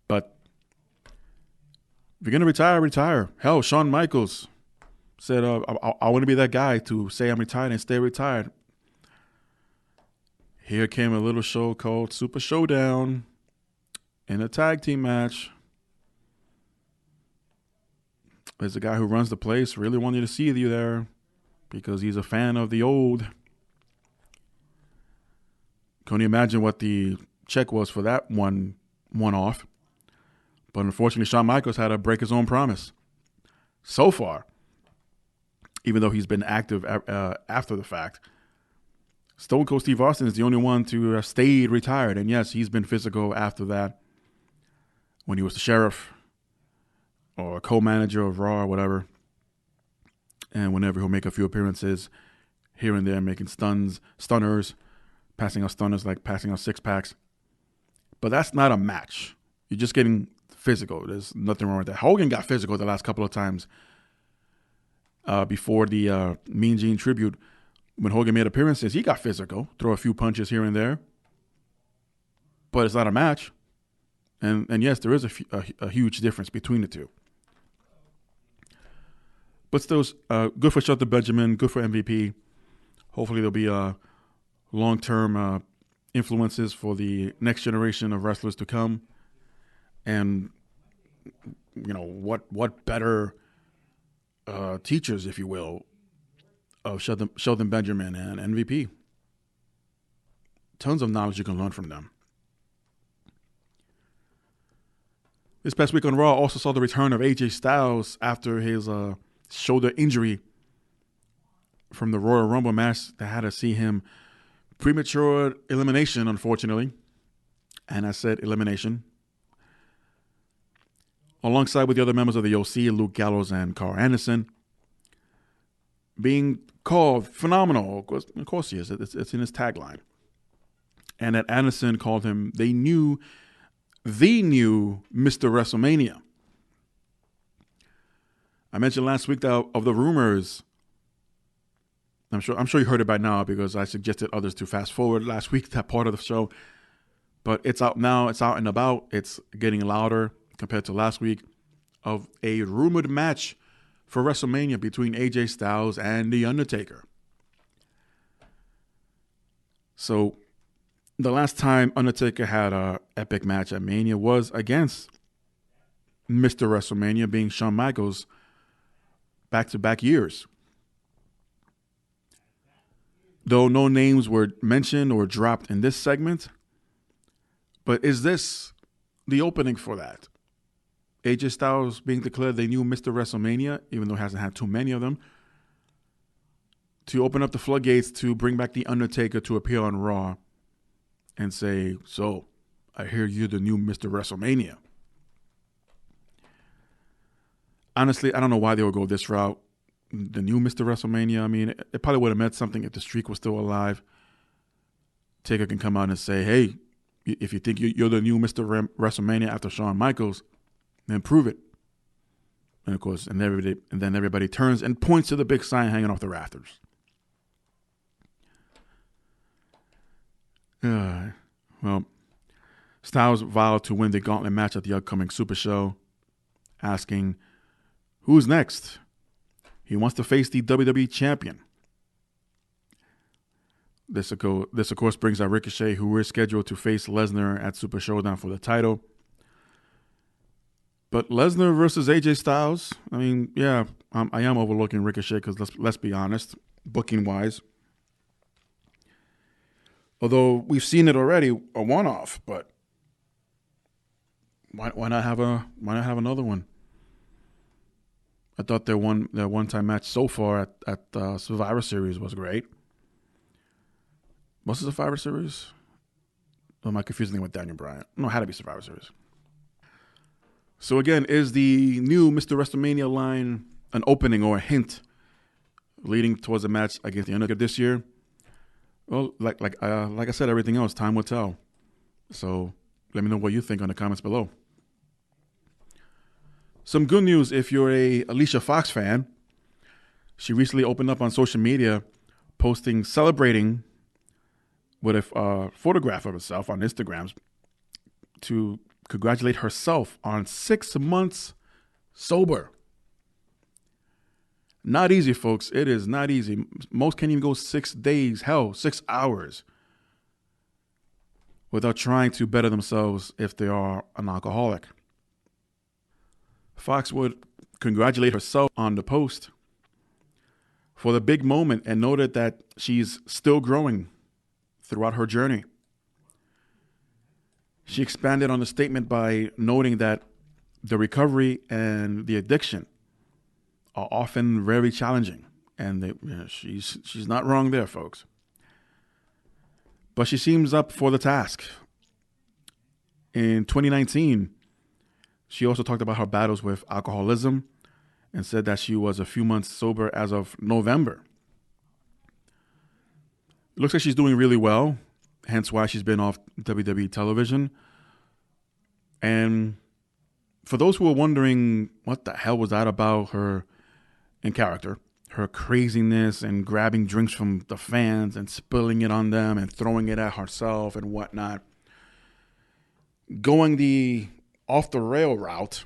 But if you're going to retire. Hell, Shawn Michaels said, I want to be that guy to say I'm retired and stay retired. Here came a little show called Super Showdown in a tag team match. There's a guy who runs the place, really wanted to see you there because he's a fan of the old. Can you imagine what the check was for that one-off? But unfortunately, Shawn Michaels had to break his own promise. So far, even though he's been active after the fact, Stone Cold Steve Austin is the only one to have stayed retired. And yes, he's been physical after that when he was the sheriff or co-manager of Raw or whatever. And whenever he'll make a few appearances here and there, making stunners, passing out stunners like passing out six-packs. But that's not a match. You're just getting physical. There's nothing wrong with that. Hogan got physical the last couple of times before the Mean Gene tribute. When Hogan made appearances, he got physical, throw a few punches here and there. But it's not a match. And yes, there is a huge difference between the two. But still, good for Shelton Benjamin, good for MVP. Hopefully there'll be long-term influences for the next generation of wrestlers to come. And, what better teachers, if you will, of Shelton Benjamin and MVP. Tons of knowledge you can learn from them. This past week on Raw also saw the return of AJ Styles after his shoulder injury from the Royal Rumble match that had to see him premature elimination, unfortunately. And I said elimination. Alongside with the other members of the OC, Luke Gallows and Carl Anderson, being called phenomenal. Of course he is. It's in his tagline. And that Anderson called him, the new Mr. WrestleMania. I mentioned last week of the rumors. I'm sure you heard it by now because I suggested others to fast forward last week, that part of the show. But it's out now. It's out and about. It's getting louder compared to last week of a rumored match for WrestleMania between AJ Styles and The Undertaker. So the last time Undertaker had an epic match at Mania was against Mr. WrestleMania, being Shawn Michaels, back-to-back years. Though no names were mentioned or dropped in this segment, but is this the opening for that? AJ Styles being declared the new Mr. WrestleMania, even though he hasn't had too many of them, to open up the floodgates to bring back The Undertaker to appear on Raw and say, so, I hear you're the new Mr. WrestleMania. Honestly, I don't know why they would go this route. The new Mr. WrestleMania, I mean, it probably would have meant something if the streak was still alive. Taker can come out and say, hey, if you think you're the new Mr. WrestleMania after Shawn Michaels, then prove it. And of course, and then everybody turns and points to the big sign hanging off the rafters. Well, Styles vowed to win the gauntlet match at the upcoming Super Show, asking, who's next? He wants to face the WWE Champion. This, of course, brings out Ricochet, who is scheduled to face Lesnar at Super Showdown for the title. But Lesnar versus AJ Styles, I mean, yeah, I am overlooking Ricochet because let's be honest, booking-wise. Although we've seen it already, a one-off, but why not have another one? I thought their one-time match so far at Survivor Series was great. Was it Survivor Series? Or am I confusing it with Daniel Bryan? No, it had to be Survivor Series. So again, is the new Mr. WrestleMania line an opening or a hint leading towards a match against the Undertaker this year? Well, like I said, everything else, time will tell. So let me know what you think in the comments below. Some good news if you're a Alicia Fox fan. She recently opened up on social media, celebrating with a photograph of herself on Instagram to congratulate herself on 6 months sober. Not easy, folks. It is not easy. Most can't even go 6 days, 6 hours, without trying to better themselves if they are an alcoholic. Fox would congratulate herself on the post for the big moment and noted that she's still growing throughout her journey. She expanded on the statement by noting that the recovery and the addiction are often very challenging, and she's not wrong there, folks. But she seems up for the task. In 2019, she also talked about her battles with alcoholism and said that she was a few months sober as of November. It looks like she's doing really well, hence why she's been off WWE television. And for those who are wondering what the hell was that about her in character, her craziness and grabbing drinks from the fans and spilling it on them and throwing it at herself and whatnot, going the off the rail route,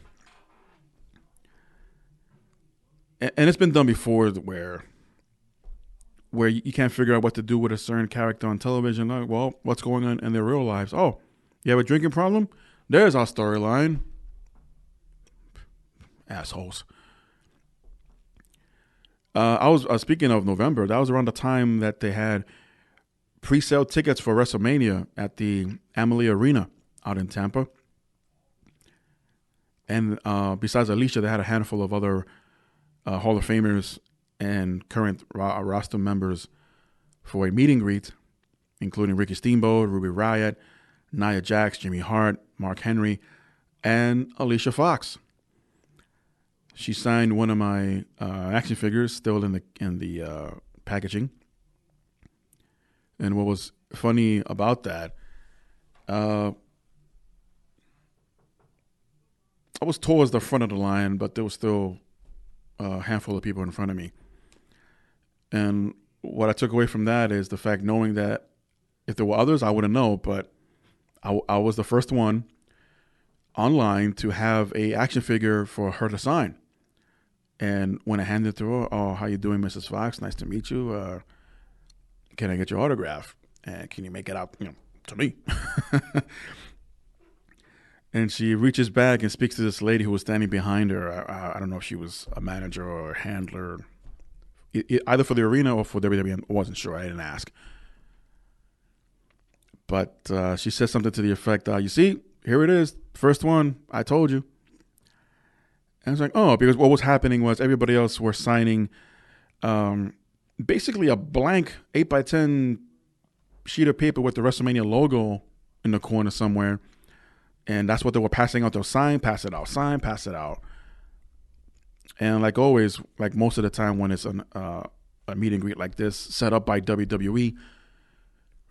and it's been done before where you can't figure out what to do with a certain character on television. Like, well, what's going on in their real lives? Oh, you have a drinking problem? There's our storyline. Assholes. I was speaking of November. That was around the time that they had pre-sale tickets for WrestleMania at the Amalie Arena out in Tampa. And besides Alicia, they had a handful of other Hall of Famers and current roster members for a meet and greet, including Ricky Steamboat, Ruby Riott, Nia Jax, Jimmy Hart, Mark Henry, and Alicia Fox. She signed one of my action figures, still in the packaging. And what was funny about that, I was towards the front of the line, but there was still a handful of people in front of me. And what I took away from that is the fact knowing that if there were others, I wouldn't know, but I was the first one online to have a action figure for her to sign. And when I handed it to her, oh, how you doing, Mrs. Fox? Nice to meet you. Can I get your autograph? And can you make it out, to me? And she reaches back and speaks to this lady who was standing behind her. I don't know if she was a manager or a handler, either for the arena or for WWE. I wasn't sure. I didn't ask. But she said something to the effect, you see, here it is. First one. I told you. And I was like, oh, because what was happening was everybody else were signing basically a blank 8x10 sheet of paper with the WrestleMania logo in the corner somewhere. And that's what they were passing out. They'll sign, pass it out, sign, pass it out. And like always, like most of the time when it's a meet and greet like this set up by WWE,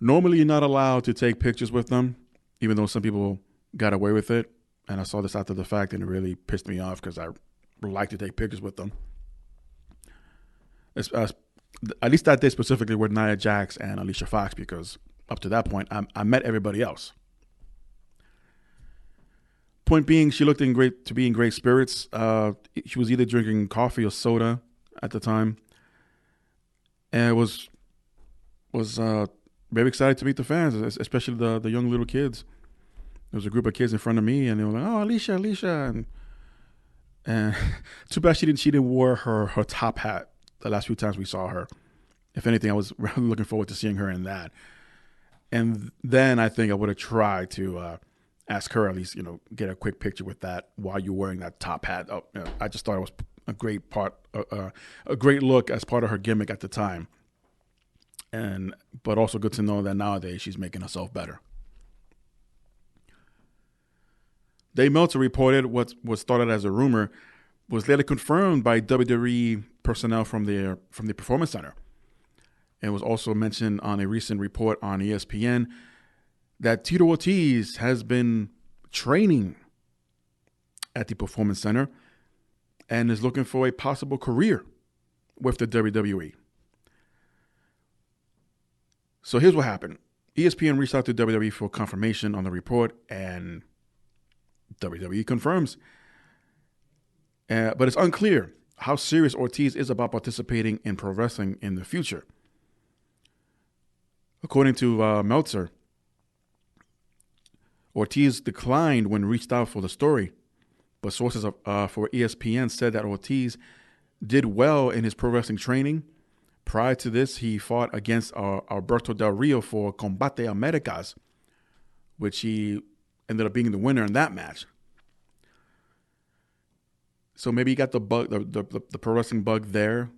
normally you're not allowed to take pictures with them, even though some people got away with it. And I saw this after the fact, and it really pissed me off because I like to take pictures with them. At least that day specifically with Nia Jax and Alicia Fox, because up to that point, I met everybody else. Point being, she looked to be in great spirits. She was either drinking coffee or soda at the time, and was very excited to meet the fans, especially the young little kids. There was a group of kids in front of me, and they were like, "Oh, Alicia," and too bad she didn't wear her top hat the last few times we saw her. If anything, I was really looking forward to seeing her in that. And then I think I would have tried to ask her at least, get a quick picture with that while you're wearing that top hat. I just thought it was a great part, a great look as part of her gimmick at the time. But also good to know that nowadays she's making herself better. Dave Meltzer reported what was started as a rumor was later confirmed by WWE personnel from the Performance Center. It was also mentioned on a recent report on ESPN that Tito Ortiz has been training at the Performance Center and is looking for a possible career with the WWE. So here's what happened. ESPN reached out to WWE for confirmation on the report, and WWE confirms. But it's unclear how serious Ortiz is about participating in pro wrestling in the future. According to Meltzer, Ortiz declined when reached out for the story, but sources for ESPN said that Ortiz did well in his pro wrestling training. Prior to this, he fought against Alberto Del Rio for Combate Americas, which he ended up being the winner in that match. So maybe he got the bug, the pro wrestling bug there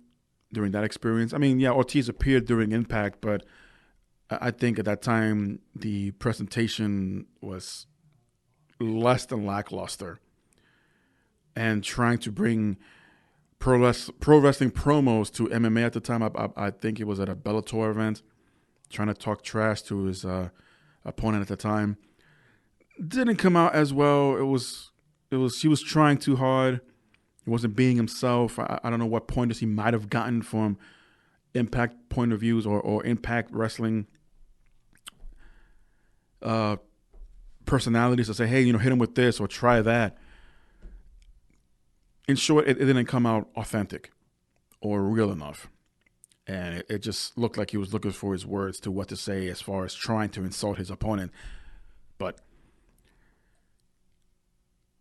during that experience. I mean, yeah, Ortiz appeared during Impact, but I think at that time the presentation was less than lackluster. And trying to bring pro wrestling promos to MMA at the time, I think it was at a Bellator event, trying to talk trash to his opponent at the time. Didn't come out as well. He was trying too hard. He wasn't being himself. I don't know what pointers he might have gotten from Impact point of views or Impact Wrestling personalities to say, hey, hit him with this or try that. In short, it didn't come out authentic or real enough. And it just looked like he was looking for his words to what to say as far as trying to insult his opponent. But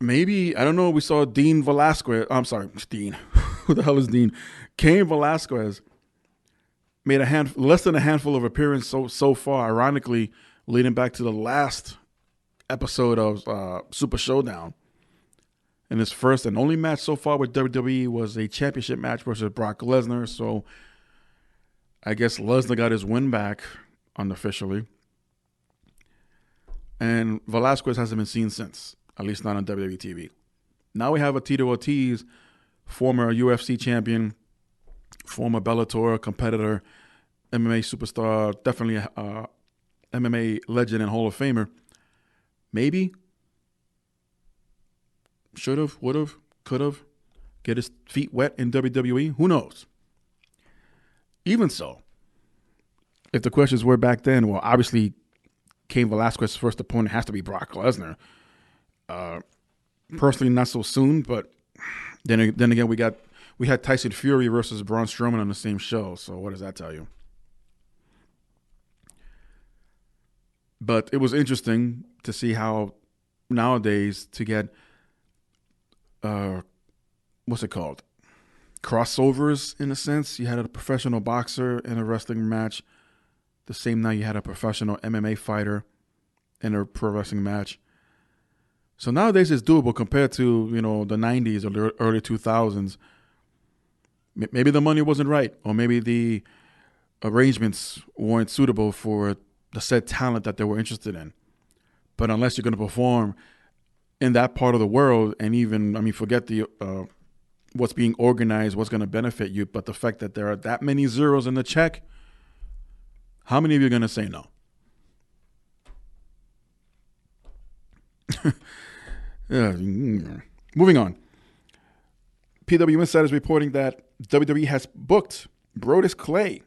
maybe, I don't know, we saw Dean Velasquez. I'm sorry, Dean. Who the hell is Dean? Cain Velasquez made less than a handful of appearances so far, ironically, leading back to the last episode of Super Showdown. And his first and only match so far with WWE was a championship match versus Brock Lesnar. So I guess Lesnar got his win back unofficially. And Velasquez hasn't been seen since, at least not on WWE TV. Now we have a Tito Ortiz, former UFC champion, former Bellator competitor, MMA superstar, definitely a MMA legend and Hall of Famer. Maybe should have, would have, could have, get his feet wet in WWE. Who knows? Even so, if the questions were back then, well, obviously, Cain Velasquez's first opponent has to be Brock Lesnar. Personally, not so soon, but then again, we had Tyson Fury versus Braun Strowman on the same show. So what does that tell you? But it was interesting to see how nowadays to get what's it called? Crossovers, in a sense. You had a professional boxer in a wrestling match. The same night you had a professional MMA fighter in a pro wrestling match. So nowadays it's doable compared to, the 90s or the early 2000s. Maybe the money wasn't right, or maybe the arrangements weren't suitable for the said talent that they were interested in. But unless you're going to perform in that part of the world, and even, forget the what's being organized, what's going to benefit you. But the fact that there are that many zeros in the check, how many of you are going to say no? Moving on. PW Insider is reporting that WWE has booked Brodus Clay,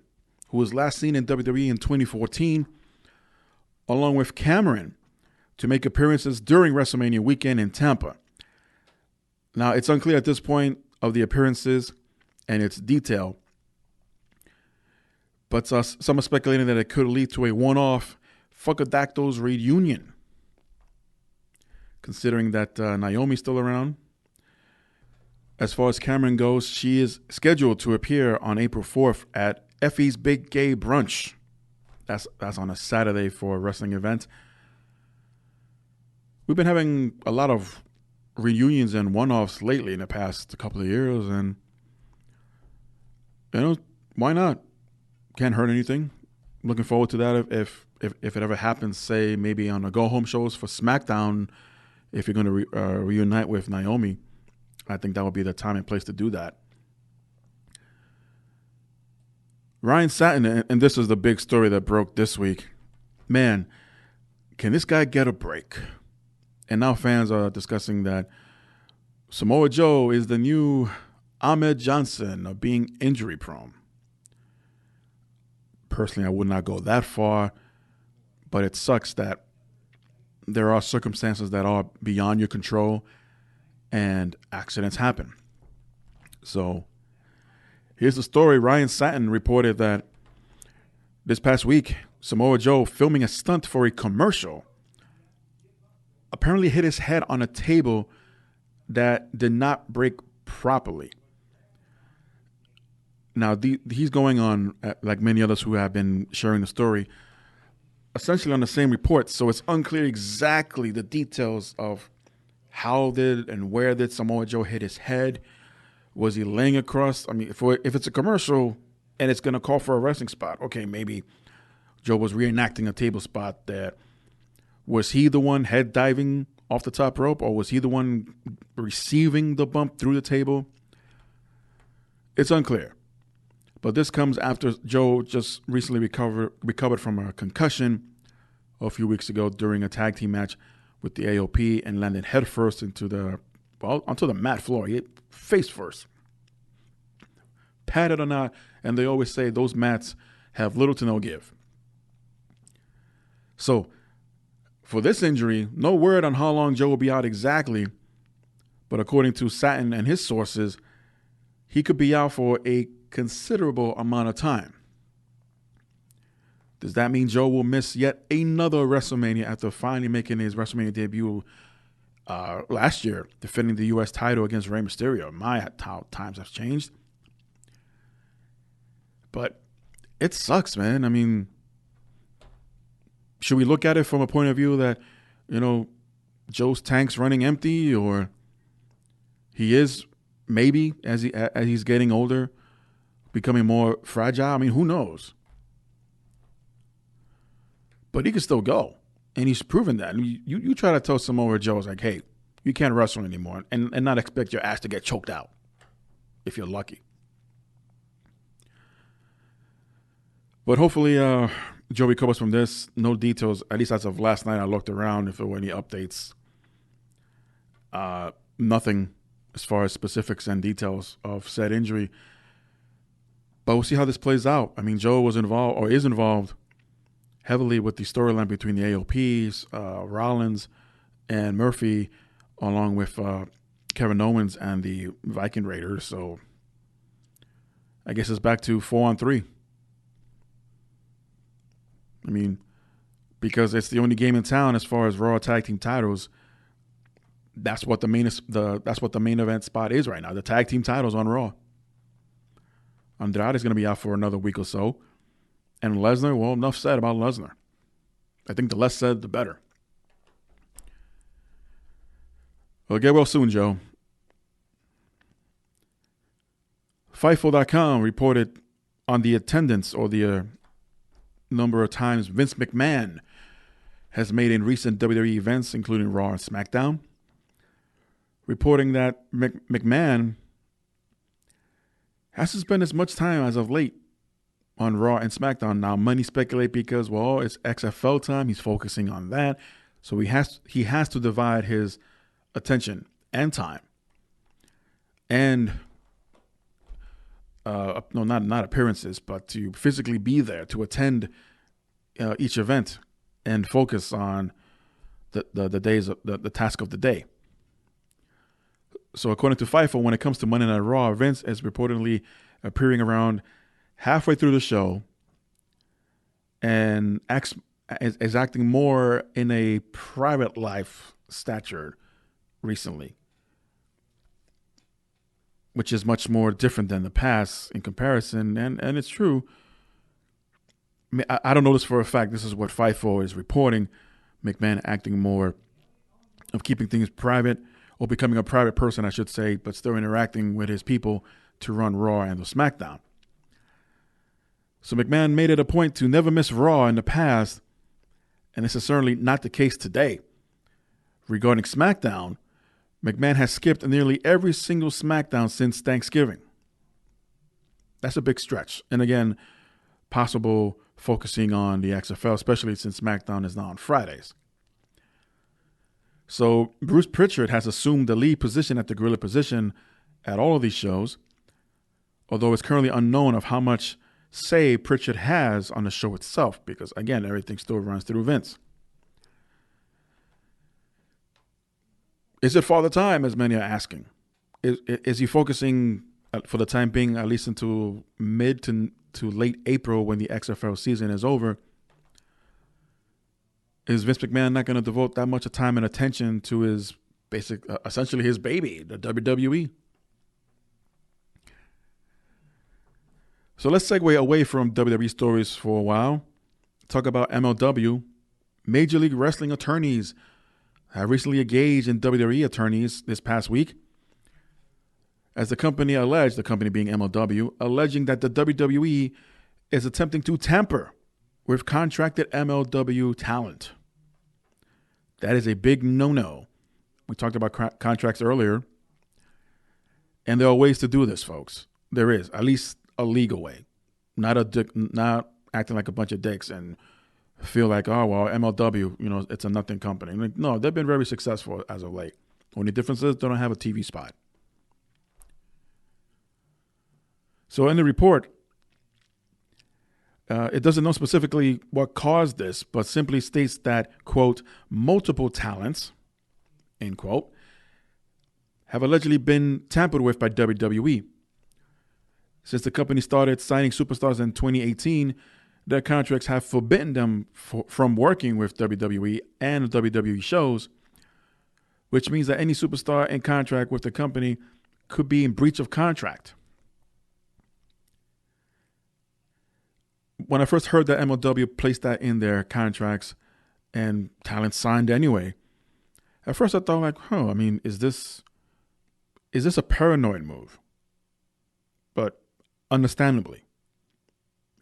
who was last seen in WWE in 2014, along with Cameron, to make appearances during WrestleMania weekend in Tampa. Now, it's unclear at this point of the appearances and its detail, but some are speculating that it could lead to a one-off Fuckadactyls reunion, considering that Naomi's still around. As far as Cameron goes, she is scheduled to appear on April 4th at Effie's Big Gay Brunch. That's on a Saturday for a wrestling event. We've been having a lot of reunions and one-offs lately in the past couple of years, and why not? Can't hurt anything. Looking forward to that if it ever happens. Say maybe on the go-home shows for SmackDown, if you're going to reunite with Naomi, I think that would be the time and place to do that. Ryan Satin, and this is the big story that broke this week. Man, can this guy get a break? And now fans are discussing that Samoa Joe is the new Ahmed Johnson of being injury prone. Personally, I would not go that far, but it sucks that there are circumstances that are beyond your control and accidents happen. So here's the story. Ryan Satin reported that this past week, Samoa Joe, filming a stunt for a commercial, apparently hit his head on a table that did not break properly. Now, he's going on, like many others who have been sharing the story, essentially on the same report. So it's unclear exactly the details of how did and where did Samoa Joe hit his head. Was he laying across? I mean, if it's a commercial and it's going to call for a wrestling spot, okay, maybe Joe was reenacting a table spot there. Was he the one head diving off the top rope, or was he the one receiving the bump through the table? It's unclear. But this comes after Joe just recently recovered from a concussion a few weeks ago during a tag team match with the AOP and landed headfirst onto the mat floor. He hit face first. Padded or not, and they always say those mats have little to no give. So, for this injury, no word on how long Joe will be out exactly, but according to Satin and his sources, he could be out for a considerable amount of time. Does that mean Joe will miss yet another WrestleMania after finally making his WrestleMania debut last year, defending the U.S. title against Rey Mysterio? How times have changed. But it sucks, man. I mean, should we look at it from a point of view that, Joe's tank's running empty, or he is maybe as he's getting older, becoming more fragile? I mean, who knows? But he can still go, and he's proven that. You try to tell Samoa Joe, like, hey, you can't wrestle anymore, and not expect your ass to get choked out if you're lucky. But hopefully Joe recovers from this. No details, at least as of last night. I looked around if there were any updates. Nothing as far as specifics and details of said injury. But we'll see how this plays out. I mean, Joe was involved, or is involved, heavily with the storyline between the AOPs, Rollins and Murphy, along with Kevin Owens and the Viking Raiders. So I guess it's back to 4-on-3. I mean, because it's the only game in town as far as Raw tag team titles. That's what the main event spot is right now. The tag team titles on Raw. Andrade is going to be out for another week or so. And Lesnar, well, enough said about Lesnar. I think the less said, the better. Well, get well soon, Joe. Fightful.com reported on the attendance, or the number of times Vince McMahon has made in recent WWE events, including Raw and SmackDown, reporting that McMahon hasn't spent as much time as of late on Raw and SmackDown. Now, many speculate because, well, it's XFL time. He's focusing on that. So he has to divide his attention and time. And no, not appearances, but to physically be there, to attend each event and focus on the days, the task of the day. So according to FIFO, when it comes to Monday Night Raw, Vince is reportedly appearing around halfway through the show and is acting more in a private life stature recently, which is much more different than the past in comparison. And it's true. I don't know this for a fact. This is what FIFO is reporting. McMahon acting more of keeping things private, or becoming a private person, I should say, but still interacting with his people to run Raw and the SmackDown. So McMahon made it a point to never miss Raw in the past, and this is certainly not the case today. Regarding SmackDown, McMahon has skipped nearly every single SmackDown since Thanksgiving. That's a big stretch. And again, possible focusing on the XFL, especially since SmackDown is now on Fridays. So Bruce Pritchard has assumed the lead position at the gorilla position at all of these shows, although it's currently unknown of how much say Pritchard has on the show itself, because again, everything still runs through Vince. Is it Father Time, as many are asking? Is he focusing for the time being, at least until mid to late April when the XFL season is over? Is Vince McMahon not going to devote that much of time and attention to his essentially his baby, the WWE? So let's segue away from WWE stories for a while. Talk about MLW. Major League Wrestling attorneys have recently engaged in WWE attorneys this past week, as the company alleged, the company being MLW, alleging that the WWE is attempting to tamper with contracted MLW talent. That is a big no-no. We talked about contracts earlier, and there are ways to do this, folks. There is, at least a legal way, not acting like a bunch of dicks and feel like, oh, well, MLW, it's a nothing company. Like, no, they've been very successful as of late. Only difference is they don't have a TV spot. So in the report, it doesn't know specifically what caused this, but simply states that, quote, multiple talents, end quote, have allegedly been tampered with by WWE. Since the company started signing superstars in 2018, their contracts have forbidden them from working with WWE and WWE shows, which means that any superstar in contract with the company could be in breach of contract. When I first heard that MLW placed that in their contracts and talent signed anyway, at first I thought like, is this a paranoid move? But understandably.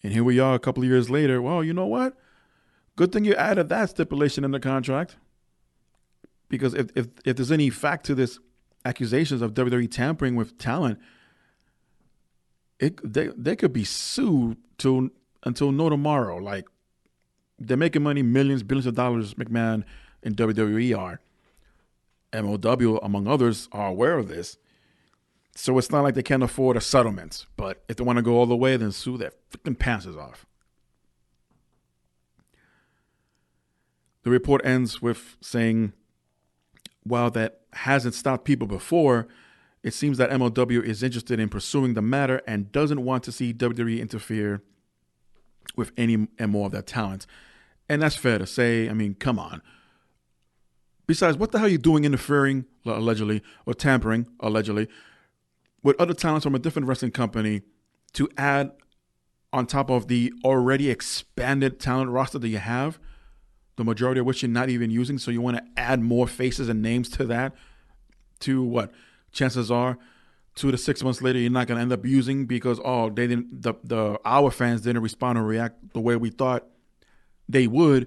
And here we are a couple of years later. Well, you know what? Good thing you added that stipulation in the contract. Because if there's any fact to this accusations of WWE tampering with talent, they could be sued until no tomorrow. Like, they're making money, millions, billions of dollars, McMahon and WWE are. MLW, among others, are aware of this. So it's not like they can't afford a settlement. But if they want to go all the way, then sue their freaking passes off. The report ends with saying, while that hasn't stopped people before, it seems that MLW is interested in pursuing the matter and doesn't want to see WWE interfere with any and more of their talent. And that's fair to say. I mean, come on. Besides, what the hell are you doing interfering, allegedly, or tampering, allegedly, with other talents from a different wrestling company to add on top of the already expanded talent roster that you have, the majority of which you're not even using, so you want to add more faces and names to that, to what chances are 2 to 6 months later you're not going to end up using because they didn't, our fans didn't respond or react the way we thought they would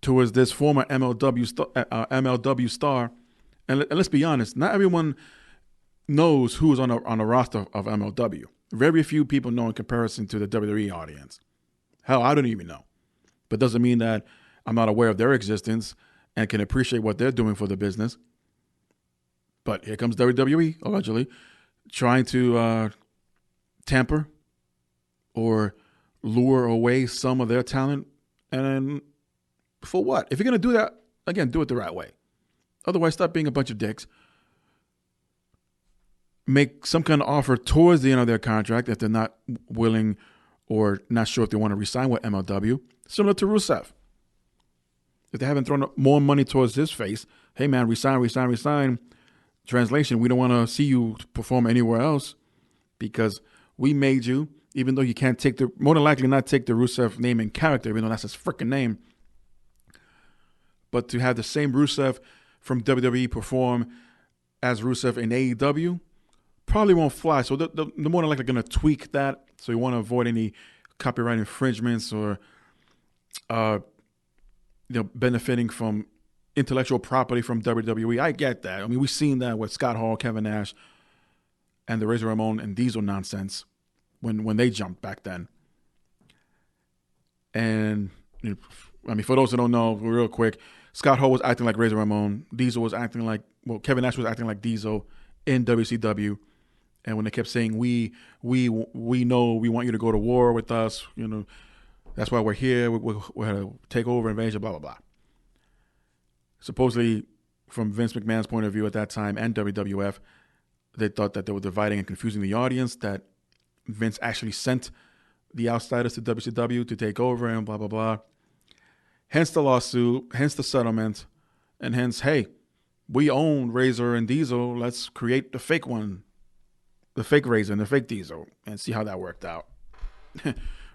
towards this former MLW star. And let's be honest, not everyone knows who's on a roster of MLW. Very few people know in comparison to the WWE audience. Hell, I don't even know. But doesn't mean that I'm not aware of their existence and can appreciate what they're doing for the business. But here comes WWE, allegedly, trying to tamper or lure away some of their talent. And for what? If you're going to do that, again, do it the right way. Otherwise, stop being a bunch of dicks. Make some kind of offer towards the end of their contract if they're not willing or not sure if they want to resign with MLW. Similar to Rusev. If they haven't thrown more money towards his face, hey man, resign. Translation, we don't want to see you perform anywhere else because we made you, even though you can't more than likely not take the Rusev name and character, even though that's his freaking name. But to have the same Rusev from WWE perform as Rusev in AEW probably won't fly. So they're more than likely going to tweak that. So you want to avoid any copyright infringements or benefiting from intellectual property from WWE. I get that. I mean, we've seen that with Scott Hall, Kevin Nash, and the Razor Ramon and Diesel nonsense when they jumped back then. And for those who don't know, real quick, Scott Hall was acting like Razor Ramon. Diesel was acting like, Kevin Nash was acting like Diesel in WCW. And when they kept saying, we know we want you to go to war with us, that's why we're here. We're going to take over, invasion, blah, blah, blah. Supposedly, from Vince McMahon's point of view at that time and WWF, they thought that they were dividing and confusing the audience, that Vince actually sent the outsiders to WCW to take over and blah, blah, blah. Hence the lawsuit, hence the settlement, and hence, hey, we own Razor and Diesel. Let's create the fake one, the fake Razor and the fake Diesel, and see how that worked out.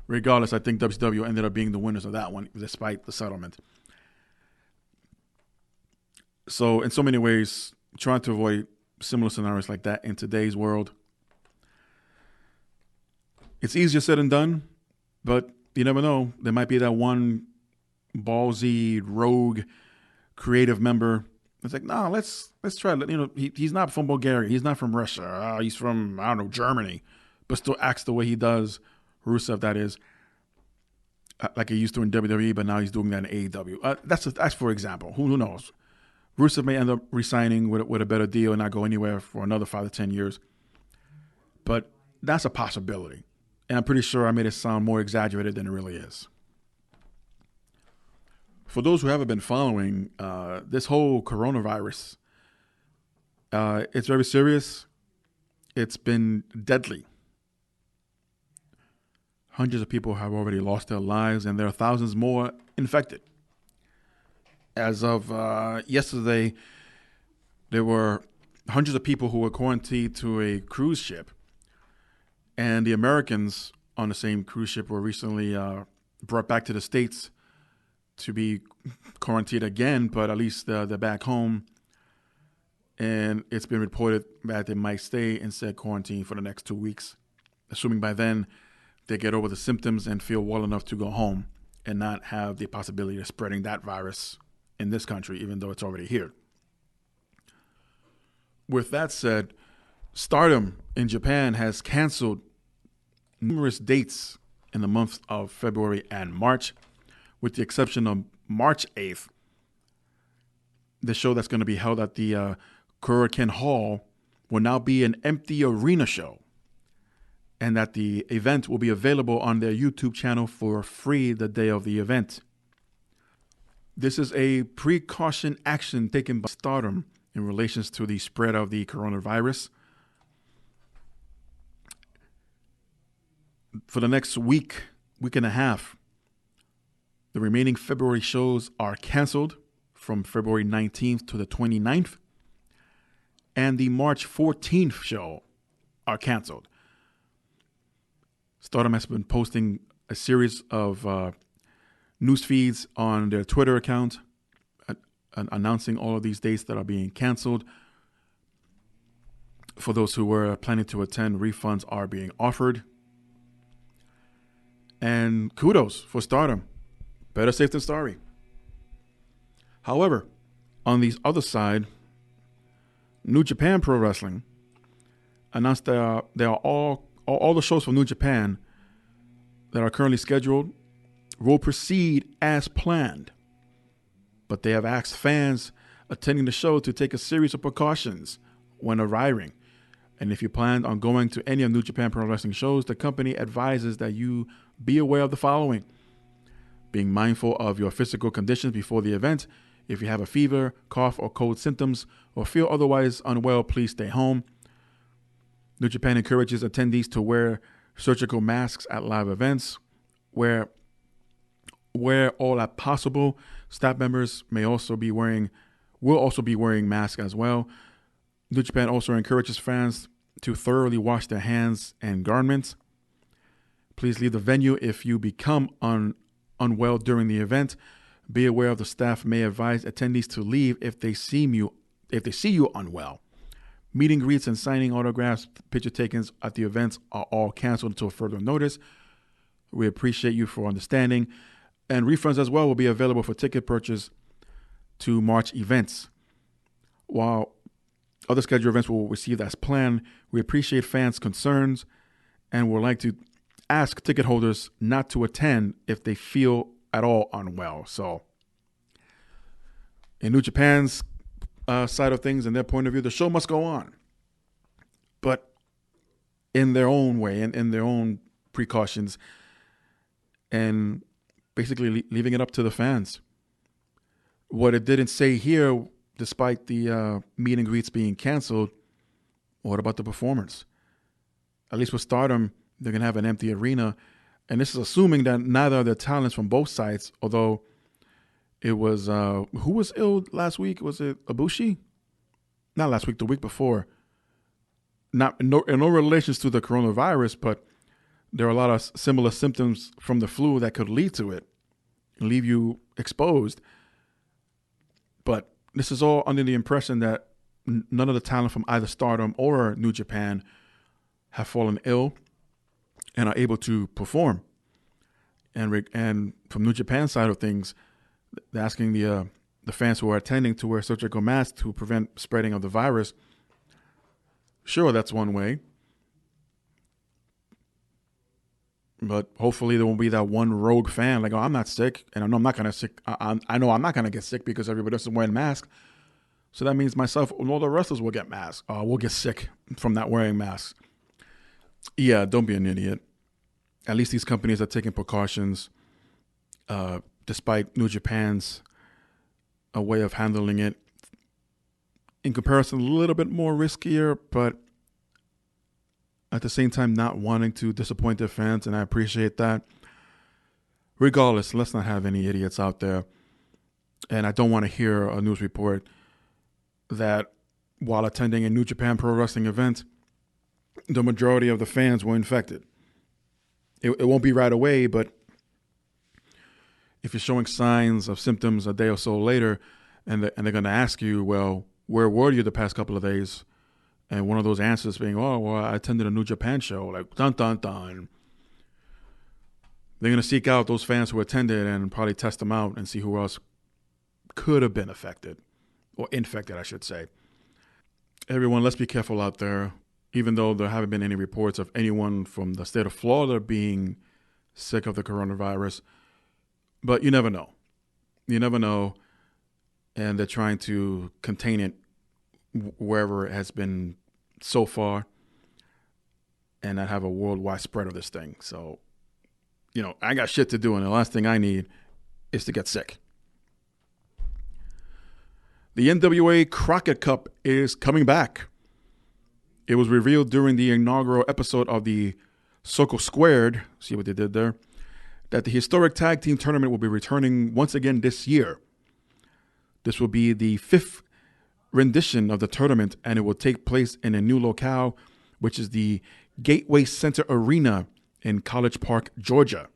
Regardless, I think WCW ended up being the winners of that one, despite the settlement. So in so many ways, trying to avoid similar scenarios like that in today's world, it's easier said than done, but you never know. There might be that one ballsy, rogue, creative member. It's like, no, let's try. He's not from Bulgaria. He's not from Russia. He's from, I don't know, Germany, but still acts the way he does. Rusev, that is, like he used to in WWE, but now he's doing that in AEW. That's for example. Who knows? Rusev may end up resigning with a better deal and not go anywhere for another 5 to 10 years. But that's a possibility. And I'm pretty sure I made it sound more exaggerated than it really is. For those who haven't been following, this whole coronavirus, it's very serious. It's been deadly. Hundreds of people have already lost their lives, and there are thousands more infected. As of yesterday, there were hundreds of people who were quarantined to a cruise ship. And the Americans on the same cruise ship were recently brought back to the States to be quarantined again, but at least they're back home. And it's been reported that they might stay in said quarantine for the next 2 weeks, assuming by then they get over the symptoms and feel well enough to go home and not have the possibility of spreading that virus in this country, even though it's already here. With that said, Stardom in Japan has canceled numerous dates in the months of February and March, with the exception of March 8th. The show that's going to be held at the Korakuen Hall will now be an empty arena show, and that the event will be available on their YouTube channel for free the day of the event. This is a precaution action taken by Stardom in relation to the spread of the coronavirus. For the next week and a half, the remaining February shows are canceled from February 19th to the 29th, and the March 14th show are canceled. Stardom has been posting a series of news feeds on their Twitter account announcing all of these dates that are being canceled. For those who were planning to attend, refunds are being offered. And kudos for Stardom. Better safe than sorry. However, on the other side, New Japan Pro Wrestling announced they are all all the shows from New Japan that are currently scheduled will proceed as planned. But they have asked fans attending the show to take a series of precautions when arriving. And if you plan on going to any of New Japan Pro Wrestling shows, the company advises that you be aware of the following: being mindful of your physical conditions before the event. If you have a fever, cough, or cold symptoms, or feel otherwise unwell, please stay home. New Japan encourages attendees to wear surgical masks at live events. Where all are possible, staff members will also be wearing masks as well. New Japan also encourages fans to thoroughly wash their hands and garments. Please leave the venue if you become unwell during the event. Be aware of the staff may advise attendees to leave if they see you unwell. Meet and greets and signing autographs, picture takings at the events are all canceled until further notice. We appreciate you for understanding. And refunds as well will be available for ticket purchase to March events. While other scheduled events will receive as planned, we appreciate fans' concerns and would like to ask ticket holders not to attend if they feel at all unwell. So, in New Japan's side of things and their point of view, the show must go on, but in their own way and in their own precautions, and basically leaving it up to the fans. What it didn't say here, despite the meet and greets being canceled, what about the performance? At least with Stardom, they're going to have an empty arena. And this is assuming that neither of the talents from both sides, although it was, who was ill last week? Was it Ibushi? Not last week, the week before. In no relations to the coronavirus, but there are a lot of similar symptoms from the flu that could lead to it and leave you exposed. But this is all under the impression that none of the talent from either Stardom or New Japan have fallen ill and are able to perform. And from New Japan's side of things, they're asking the fans who are attending to wear surgical masks to prevent spreading of the virus. Sure, that's one way. But hopefully there won't be that one rogue fan like, oh, I'm not sick, and I know I'm not gonna get sick because everybody else is wearing masks. So that means myself and all the wrestlers will get masks. We'll get sick from not wearing masks. Yeah, don't be an idiot. At least these companies are taking precautions, despite New Japan's a way of handling it. In comparison, a little bit more riskier, but at the same time, not wanting to disappoint their fans, and I appreciate that. Regardless, let's not have any idiots out there. And I don't want to hear a news report that while attending a New Japan Pro Wrestling event, the majority of the fans were infected. It won't be right away, but if you're showing signs of symptoms a day or so later, and they're going to ask you, well, where were you the past couple of days? And one of those answers being, oh, well, I attended a New Japan show. Like, dun, dun, dun. They're going to seek out those fans who attended and probably test them out and see who else could have been affected. Or infected, I should say. Everyone, let's be careful out there. Even though there haven't been any reports of anyone from the state of Florida being sick of the coronavirus. But you never know. You never know. And they're trying to contain it wherever it has been so far and not have a worldwide spread of this thing. So, I got shit to do, and the last thing I need is to get sick. The NWA Crockett Cup is coming back. It was revealed during the inaugural episode of the Circle Squared, see what they did there, that the historic tag team tournament will be returning once again this year. This will be the 5th rendition of the tournament, and it will take place in a new locale, which is the Gateway Center Arena in College Park, Georgia.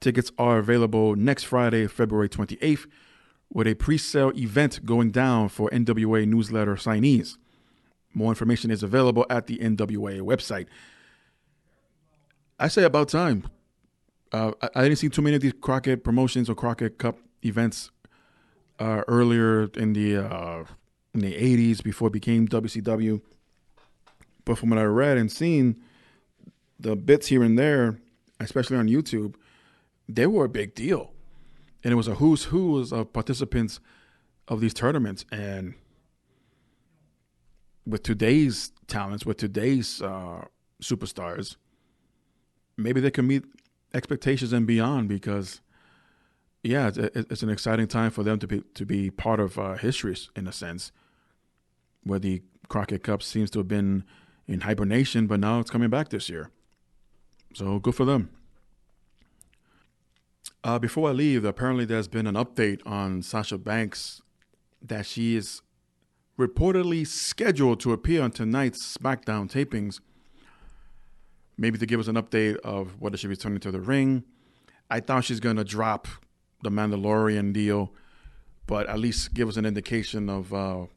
Tickets are available next Friday, February 28th, with a pre-sale event going down for NWA newsletter signees. More information is available at the NWA website. I say about time. I didn't see too many of these Crockett promotions or Crockett Cup events earlier in the 80s before it became WCW. But from what I read and seen, the bits here and there, especially on YouTube, they were a big deal. And it was a who's who of participants of these tournaments. And with today's talents, with today's superstars, maybe they can meet expectations and beyond, because, yeah, it's an exciting time for them to be part of history in a sense, where the Crockett Cup seems to have been in hibernation, but now it's coming back this year. So good for them. Before I leave, apparently there's been an update on Sasha Banks that she is reportedly scheduled to appear on tonight's SmackDown tapings, maybe to give us an update of whether she's returning to the ring. I thought she's going to drop the Mandalorian deal, but at least give us an indication of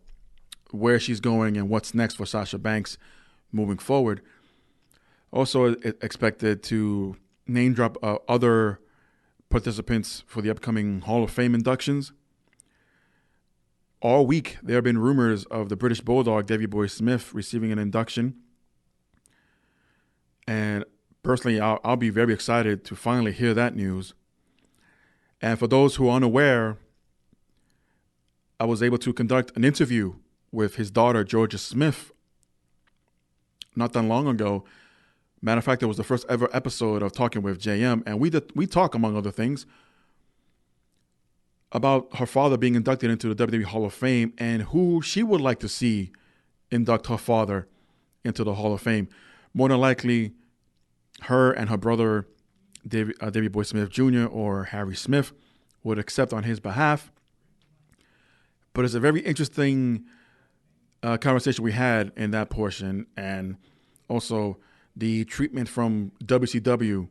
where she's going and what's next for Sasha Banks moving forward. Also expected to name drop other participants for the upcoming Hall of Fame inductions. All week, there have been rumors of the British Bulldog, Davey Boy Smith, receiving an induction. And personally, I'll be very excited to finally hear that news. And for those who are unaware, I was able to conduct an interview with his daughter, Georgia Smith, not that long ago. Matter of fact, it was the first ever episode of Talking with JM, and we talk, among other things, about her father being inducted into the WWE Hall of Fame and who she would like to see induct her father into the Hall of Fame. More than likely, her and her brother, Davey Boy Smith Jr. or Harry Smith, would accept on his behalf. But it's a very interesting conversation we had in that portion, and also the treatment from WCW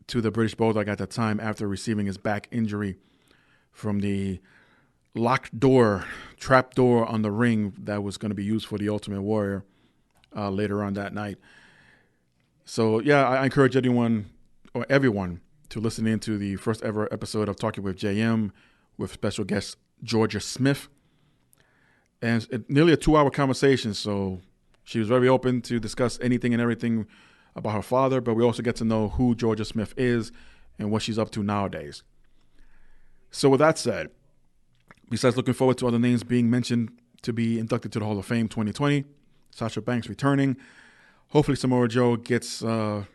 to the British Bulldog at that time after receiving his back injury from the locked door, trap door on the ring that was going to be used for the Ultimate Warrior later on that night. So, yeah, I encourage anyone or everyone to listen into the first ever episode of Talking with JM with special guest Georgia Smith. And it's nearly a 2-hour conversation, so she was very open to discuss anything and everything about her father, but we also get to know who Georgia Smith is and what she's up to nowadays. So with that said, besides looking forward to other names being mentioned to be inducted to the Hall of Fame 2020, Sasha Banks returning, hopefully Samoa Joe gets or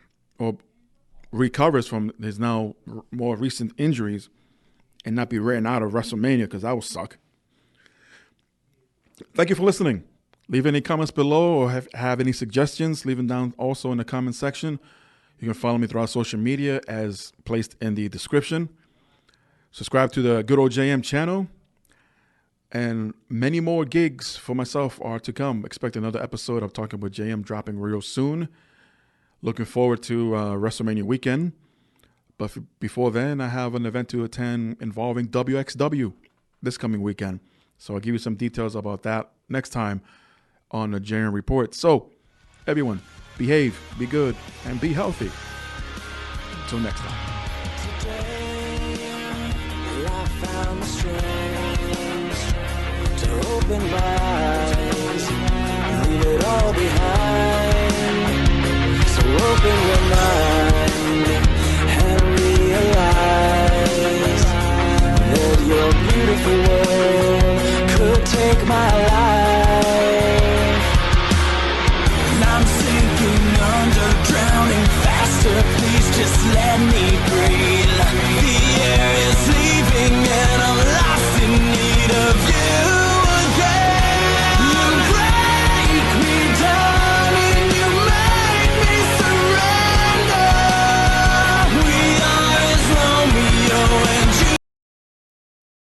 recovers from his now more recent injuries and not be written out of WrestleMania, because that will suck. Thank you for listening. Leave any comments below or have any suggestions. Leave them down also in the comment section. You can follow me throughout social media as placed in the description. Subscribe to the Good Old JM channel. And many more gigs for myself are to come. Expect another episode of Talking with JM dropping real soon. Looking forward to WrestleMania weekend. But before then, I have an event to attend involving WXW this coming weekend. So I'll give you some details about that next time on the JM Report. So, everyone, behave, be good, and be healthy. Until next time. I found the strength to open my eyes, leave it all behind. So open